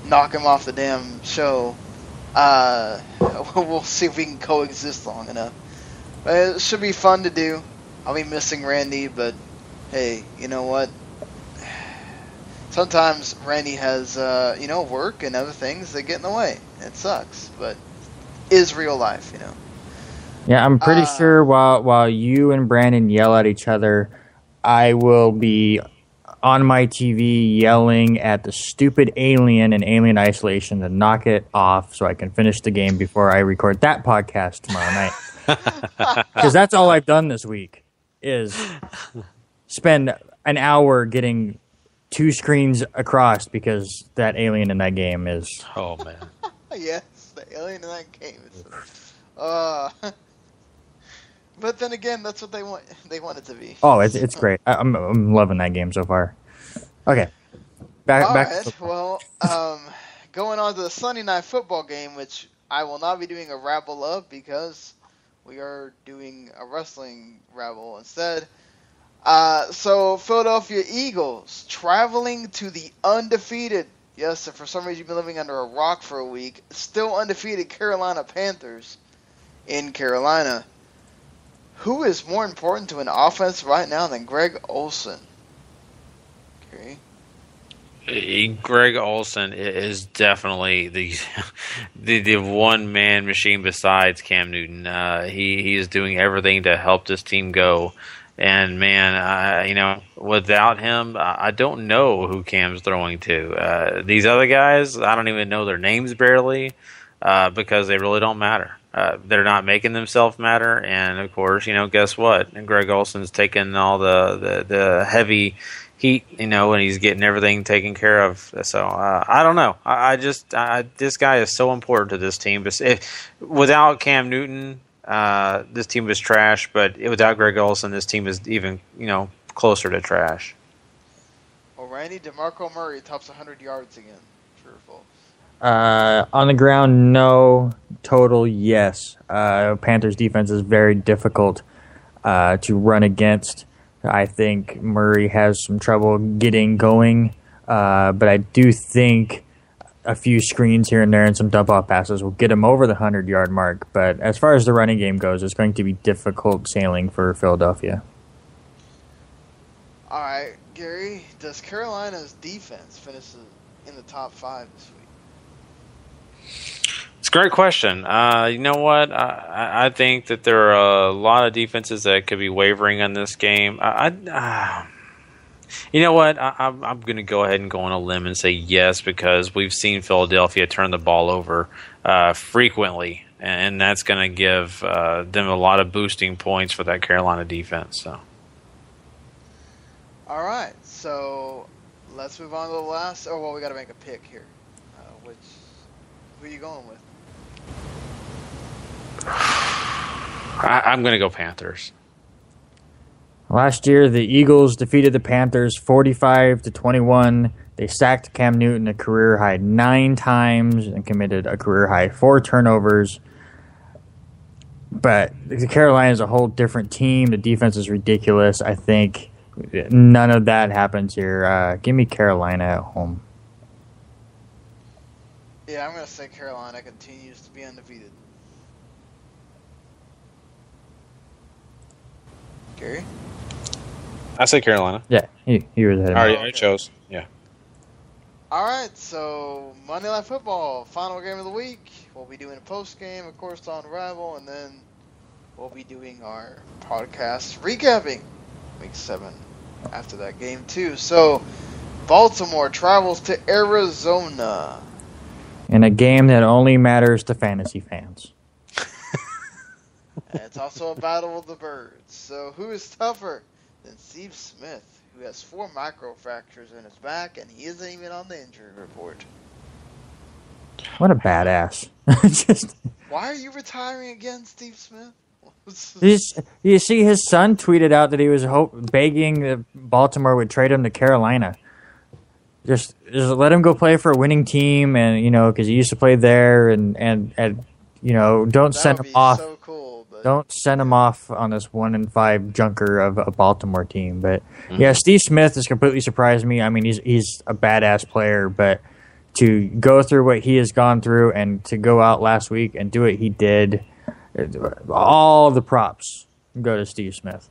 knock him off the damn show, we'll see if we can coexist long enough. But it should be fun to do. I'll be missing Randy, but hey, you know what? Sometimes Randy has, work and other things that get in the way. It sucks, but is real life, Yeah, I'm pretty sure while you and Brandon yell at each other, I will be on my TV yelling at the stupid alien in Alien Isolation to knock it off so I can finish the game before I record that podcast tomorrow night. Because that's all I've done this week, is spend an hour getting 2 screens across because that alien in that game is... Oh, man. Yes, the alien in that game is... But then again, that's what they want it to be. Oh, it's great. I'm loving that game so far. Okay. Back. Right. Well, going on to the Sunday Night Football game, which I will not be doing a rabble of because we are doing a wrestling rabble instead. So, Philadelphia Eagles traveling to the undefeated, yes, if for some reason you've been living under a rock for a week, still undefeated Carolina Panthers in Carolina. Who is more important to an offense right now than Greg Olsen? Okay. Greg Olsen is definitely the one-man machine besides Cam Newton. He is doing everything to help this team go. And, man, without him, I don't know who Cam's throwing to. These other guys, I don't even know their names barely because they really don't matter. They're not making themselves matter. And, of course, guess what? And Greg Olsen's taking all the heavy heat, and he's getting everything taken care of. So, I don't know. This guy is so important to this team. But without Cam Newton, this team was trash, but without Greg Olsen, this team is even, closer to trash. Well, Randy, DeMarco Murray tops 100 yards again. True or false? On the ground, no. Total, yes. Panthers defense is very difficult to run against. I think Murray has some trouble getting going, but I do think a few screens here and there and some dump-off passes will get him over the 100-yard mark. But as far as the running game goes, it's going to be difficult sailing for Philadelphia. All right, Gary, does Carolina's defense finish in the top 5 this week? It's a great question. You know what? I think that there are a lot of defenses that could be wavering on this game. You know what? I'm going to go ahead and go on a limb and say yes, because we've seen Philadelphia turn the ball over frequently, and that's going to give them a lot of boosting points for that Carolina defense. So, all right. So let's move on to the last. Oh well, we got to make a pick here. Who are you going with? I'm going to go Panthers. Last year, the Eagles defeated the Panthers 45-21. They sacked Cam Newton a career-high 9 times and committed a career-high 4 turnovers. But Carolina is a whole different team. The defense is ridiculous. I think none of that happens here. Give me Carolina at home. Yeah, I'm going to say Carolina continues to be undefeated. Gary? I say Carolina. Yeah, he was ahead of me. I chose. Yeah. All right, so Monday Night Football, final game of the week. We'll be doing a post game, of course, on Rival, and then we'll be doing our podcast recapping Week 7 after that game too. So Baltimore travels to Arizona in a game that only matters to fantasy fans. And it's also a battle of the birds. So who is tougher than Steve Smith, who has 4 microfractures in his back, and he isn't even on the injury report? What a badass. Why are you retiring again, Steve Smith? You see, his son tweeted out that he was begging that Baltimore would trade him to Carolina. Just let him go play for a winning team, and because he used to play there, and don't send him off. So cool, but... Don't send him off on this 1-5 junker of a Baltimore team. But yeah, Steve Smith has completely surprised me. I mean, he's a badass player, but to go through what he has gone through and to go out last week and do what he did, all the props go to Steve Smith.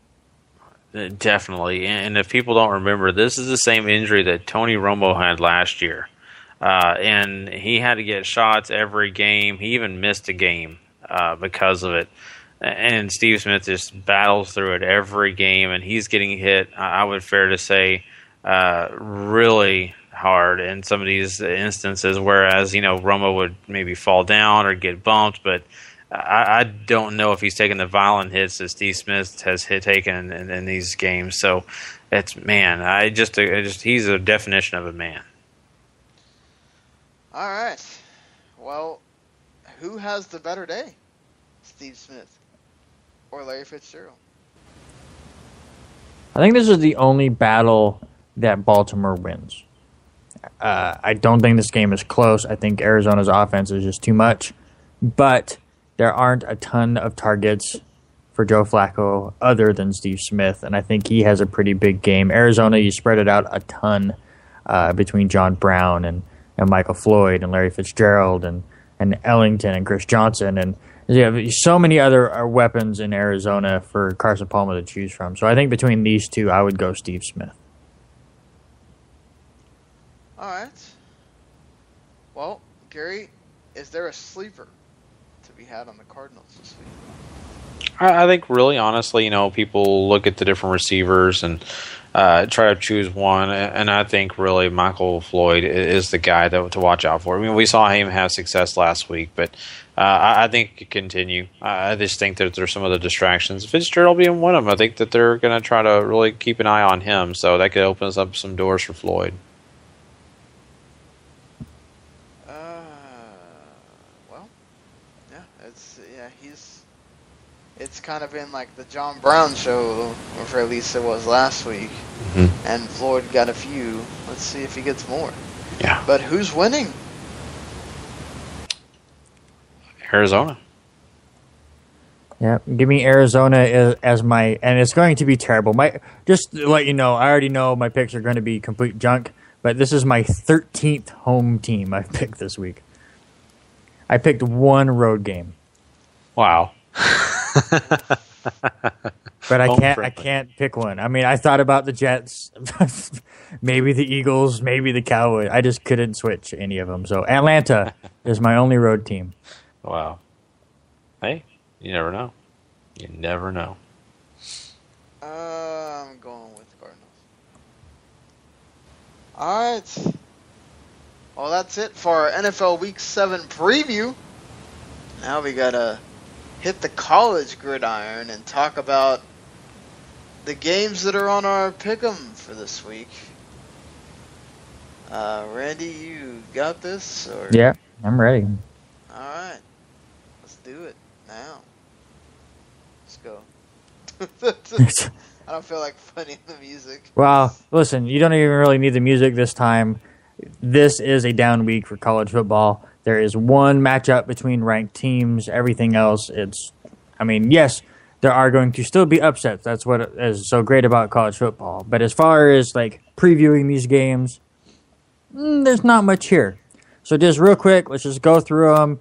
Definitely. And if people don't remember, this is the same injury that Tony Romo had last year. And he had to get shots every game. He even missed a game because of it. And Steve Smith just battles through it every game, and he's getting hit, I would fair to say, really hard in some of these instances, whereas, Romo would maybe fall down or get bumped, but I don't know if he's taken the violent hits that Steve Smith has taken in these games. So he's a definition of a man. All right. Well, who has the better day? Steve Smith or Larry Fitzgerald? I think this is the only battle that Baltimore wins. I don't think this game is close. I think Arizona's offense is just too much. But there aren't a ton of targets for Joe Flacco other than Steve Smith, and I think he has a pretty big game. Arizona, you spread it out a ton between John Brown and Michael Floyd and Larry Fitzgerald and Ellington and Chris Johnson, and you have so many other weapons in Arizona for Carson Palmer to choose from. So I think between these two, I would go Steve Smith. All right. Well, Gary, is there a sleeper to be had on the Cardinals this week? I think really honestly, people look at the different receivers and try to choose one, and I think really Michael Floyd is the guy to watch out for. I mean, we saw him have success last week, but I think it could continue. I just think that there's some other distractions. Fitzgerald being one of them, I think that they're going to try to really keep an eye on him, so that could open us up some doors for Floyd. It's kind of been like the John Brown show, or for at least it was last week. Mm-hmm. And Floyd got a few. Let's see if he gets more. Yeah. But who's winning? Arizona. Yeah, give me Arizona as my, and it's going to be terrible. Just to let you know, I already know my picks are going to be complete junk, but this is my 13th home team I've picked this week. I picked one road game. Wow. But I can't pick one. I mean, I thought about the Jets, maybe the Eagles, maybe the Cowboys. I just couldn't switch any of them. So Atlanta is my only road team. Wow. Hey, you never know. You never know. I'm going with the Cardinals. All right. Well, that's it for our NFL Week 7 preview. Now we gotta hit the college gridiron and talk about the games that are on our pick'em for this week. Randy, you got this? Or? Yeah, I'm ready. All right, let's do it now. Let's go. I don't feel like putting the music. Well, listen, you don't even really need the music this time. This is a down week for college football. There is one matchup between ranked teams. Everything else, yes, there are going to still be upsets. That's what is so great about college football. But as far as previewing these games, there's not much here. So just real quick, let's just go through them.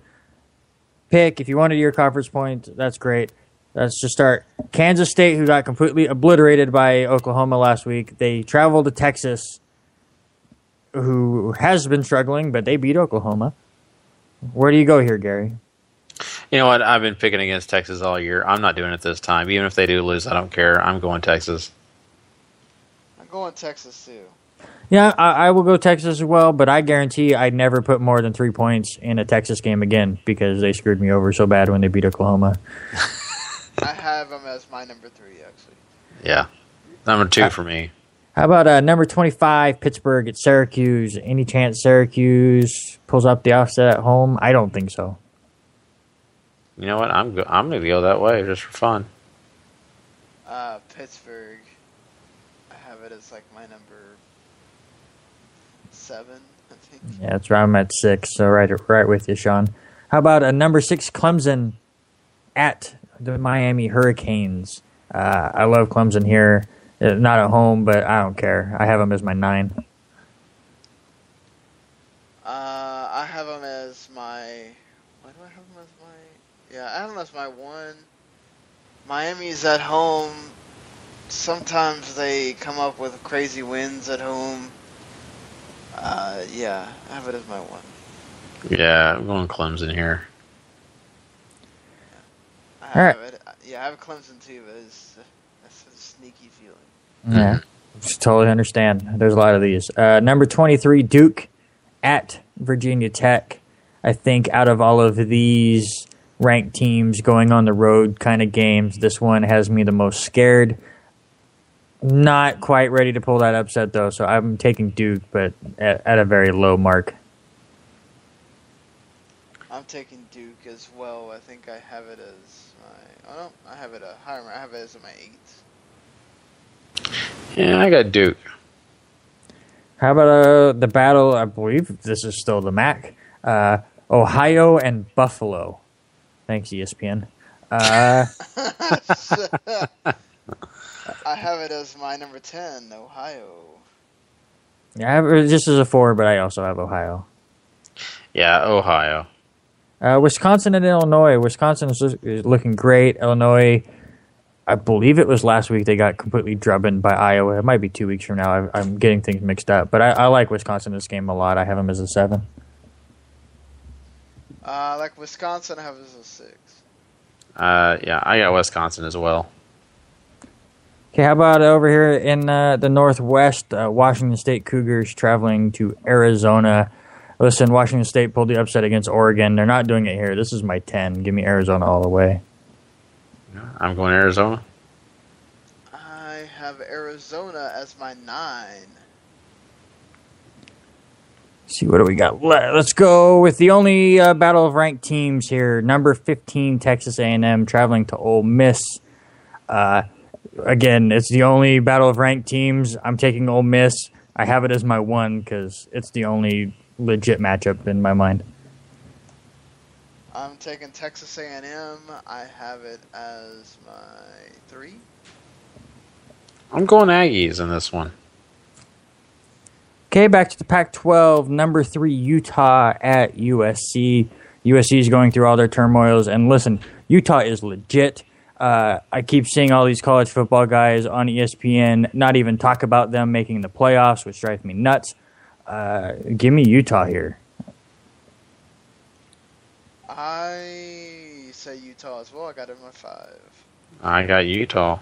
Pick if you wanted your conference points. That's great. Let's just start. Kansas State, who got completely obliterated by Oklahoma last week. They traveled to Texas, who has been struggling, but they beat Oklahoma. Where do you go here, Gary? You know what? I've been picking against Texas all year. I'm not doing it this time. Even if they do lose, I don't care. I'm going Texas. I'm going Texas, too. Yeah, I will go Texas as well, but I guarantee I'd never put more than 3 points in a Texas game again because they screwed me over so bad when they beat Oklahoma. I have them as my number 3, actually. Yeah. Number 2 for me. How about number 25, Pittsburgh at Syracuse? Any chance Syracuse pulls up the offset at home? I don't think so. You know what? I'm going to go that way just for fun. Pittsburgh. I have it as like my number 7, I think. Yeah, that's right. I'm at 6, so right with you, Sean. How about a number 6, Clemson at the Miami Hurricanes? I love Clemson here. Not at home, but I don't care. I have them as my 9. I have them as my... Why do I have them as my... Yeah, I have them as my 1. Miami's at home. Sometimes they come up with crazy wins at home. Yeah, I have it as my 1. Yeah, I'm going Clemson here. I have it. Yeah, I have Clemson too, but that's a sneaky feeling. Yeah, just totally understand. There's a lot of these. Number 23, Duke at Virginia Tech. I think out of all of these ranked teams going on the road kind of games, this one has me the most scared. Not quite ready to pull that upset, though, so I'm taking Duke, but at a very low mark. I'm taking Duke as well. I think I have it as my... Oh, no, I have it higher. I have it as my 8. Yeah, I got Duke. How about the battle, I believe this is still the MAC, Ohio and Buffalo. Thanks, ESPN. I have it as my number 10, Ohio. Yeah, I have it just as a 4, but I also have Ohio. Yeah, Ohio. Wisconsin and Illinois. Wisconsin is looking great. Illinois, I believe it was last week they got completely drubbed by Iowa. It might be 2 weeks from now. I'm getting things mixed up. But I like Wisconsin in this game a lot. I have them as a 7. Like Wisconsin, I have it as a 6. Yeah, I got Wisconsin as well. Okay, how about over here in the Northwest, Washington State Cougars traveling to Arizona. Listen, Washington State pulled the upset against Oregon. They're not doing it here. This is my 10. Give me Arizona all the way. I'm going Arizona. I have Arizona as my 9. See, what do we got? Let's go with the only battle of ranked teams here. Number 15, Texas A&M traveling to Ole Miss. Again, it's the only battle of ranked teams. I'm taking Ole Miss. I have it as my 1 because it's the only legit matchup in my mind. I'm taking Texas A&M. I have it as my 3. I'm going Aggies in this one. Okay, back to the Pac-12. Number 3, Utah at USC. USC is going through all their turmoils. And listen, Utah is legit. I keep seeing all these college football guys on ESPN not even talk about them making the playoffs, which drives me nuts. Give me Utah here. I say Utah as well. I got it in my 5. I got Utah.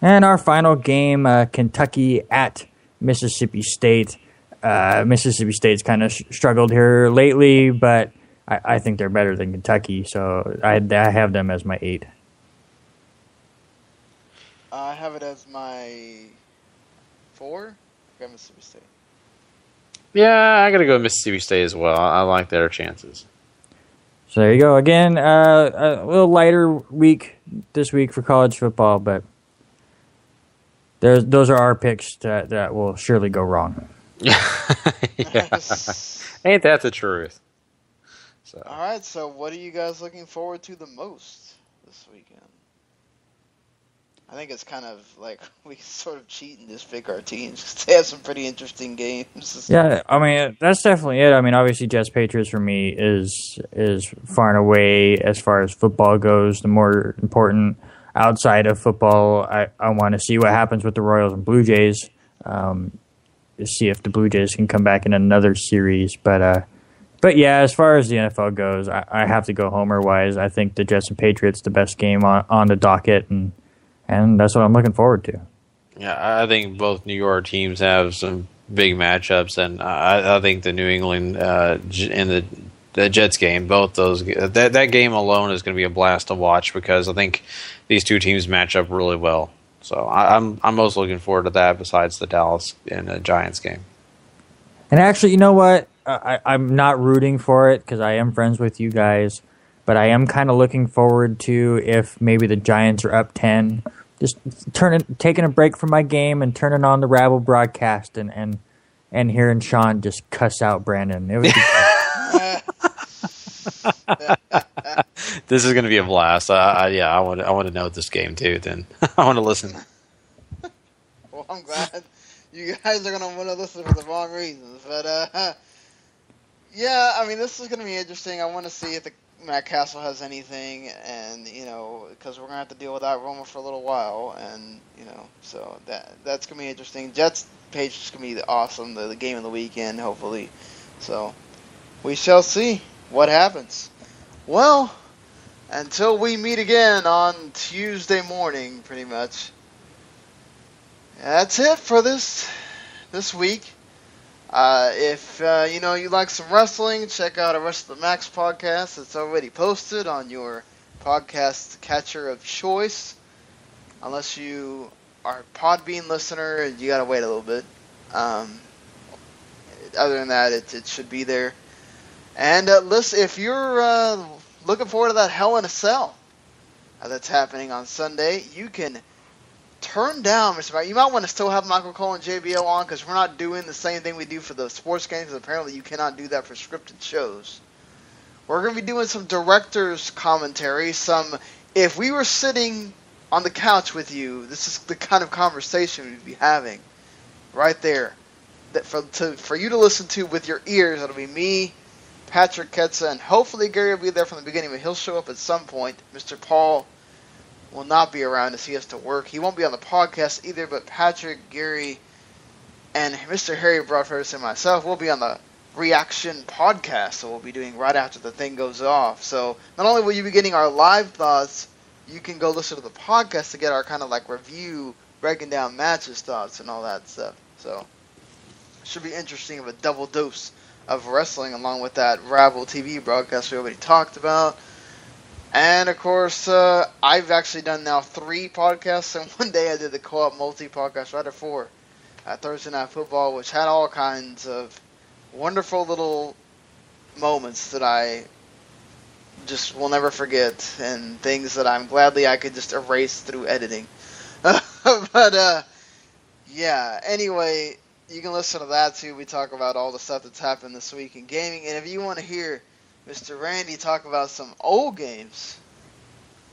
And our final game, Kentucky at Mississippi State. Mississippi State's kind of struggled here lately, but I think they're better than Kentucky, so I have them as my 8. I have it as my 4. I got Mississippi State. Yeah, I got to go Mississippi State as well. I like their chances. So there you go. Again, a little lighter week this week for college football, but those are our picks that will surely go wrong. Yes. Ain't that the truth? So. All right, so what are you guys looking forward to the most this weekend? I think it's kind of like we sort of cheat and just pick our teams because they have some pretty interesting games. Yeah, I mean, that's definitely it. I mean, obviously, Jets Patriots for me is far and away, as far as football goes, the more important. Outside of football, I want to see what happens with the Royals and Blue Jays, to see if the Blue Jays can come back in another series. But yeah, as far as the NFL goes, I have to go homer-wise. I think the Jets and Patriots the best game on the docket, and that's what I'm looking forward to. Yeah, I think both New York teams have some big matchups, and I think the New England and the Jets game, both those that game alone is going to be a blast to watch because I think these two teams match up really well. So I'm most looking forward to that besides the Dallas and the Giants game. And actually, you know what? I'm not rooting for it because I am friends with you guys, but I am kind of looking forward to if maybe the Giants are up 10, just taking a break from my game and turning on the Rabble broadcast and hearing Sean just cuss out Brandon. It would be This is going to be a blast. I want to know this game too. Then I want to listen. Well, I'm glad you guys are going to want to listen for the wrong reasons. But, yeah, I mean, this is going to be interesting. I want to see if Matt Castle has anything, and, because we're going to have to deal with that Roma for a little while, and, so that's going to be interesting. Jets page is going to be awesome, the game of the weekend, hopefully. So, we shall see what happens. Well, until we meet again on Tuesday morning, pretty much. That's it for this week. If you like some wrestling, check out a Wrestle the Max podcast. It's already posted on your podcast catcher of choice. Unless you are a Podbean listener, you gotta wait a little bit. Other than that, it should be there. And listen, if you're looking forward to that Hell in a Cell that's happening on Sunday, you can turn down, Mr. Mike. You might want to still have Michael Cole and JBL on because we're not doing the same thing we do for the sports games. Apparently, you cannot do that for scripted shows. We're going to be doing some director's commentary. If we were sitting on the couch with you, this is the kind of conversation we'd be having right there. That for you to listen to with your ears, it'll be me, Patrick Ketza, and hopefully Gary will be there from the beginning, but he'll show up at some point. Mr. Paul will not be around as he has to work. He won't be on the podcast either, but Patrick, Gary, and Mr. Harry Broadhurst and myself will be on the reaction podcast, so we'll be doing right after the thing goes off. So not only will you be getting our live thoughts, you can go listen to the podcast to get our kind of like review, breaking down matches thoughts and all that stuff. So it should be interesting of a double dose of wrestling along with that Rabble TV broadcast we already talked about. And, of course, I've actually done now 3 podcasts, and one day I did the co-op multi-podcast right before Thursday Night Football, which had all kinds of wonderful little moments that I just will never forget, and things that I'm gladly I could just erase through editing. But, yeah, anyway, you can listen to that, too. We talk about all the stuff that's happened this week in gaming, and if you want to hear Mr. Randy talk about some old games.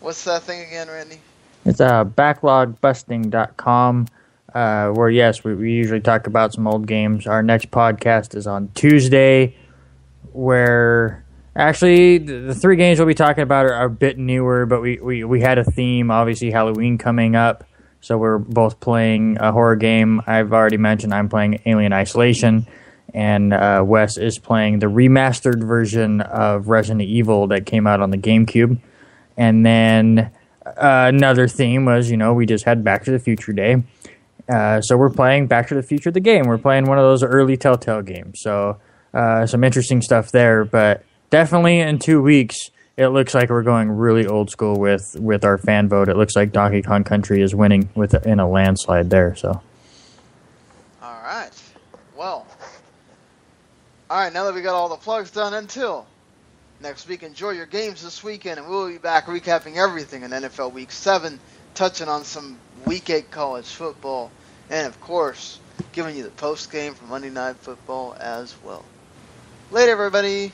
What's that thing again, Randy? It's backlogbusting.com, where, yes, we usually talk about some old games. Our next podcast is on Tuesday, where actually the 3 games we'll be talking about are a bit newer, but we had a theme, obviously Halloween coming up, so we're both playing a horror game. I've already mentioned I'm playing Alien Isolation. And Wes is playing the remastered version of Resident Evil that came out on the GameCube. And then another theme was, we just had Back to the Future Day. So we're playing Back to the Future the game. We're playing one of those early Telltale games. So some interesting stuff there. But definitely in 2 weeks, it looks like we're going really old school with our fan vote. It looks like Donkey Kong Country is winning in a landslide there. So. All right. Well. All right, now that we got all the plugs done, until next week, enjoy your games this weekend, and we'll be back recapping everything in NFL Week 7, touching on some Week 8 college football, and, of course, giving you the post-game for Monday Night Football as well. Later, everybody.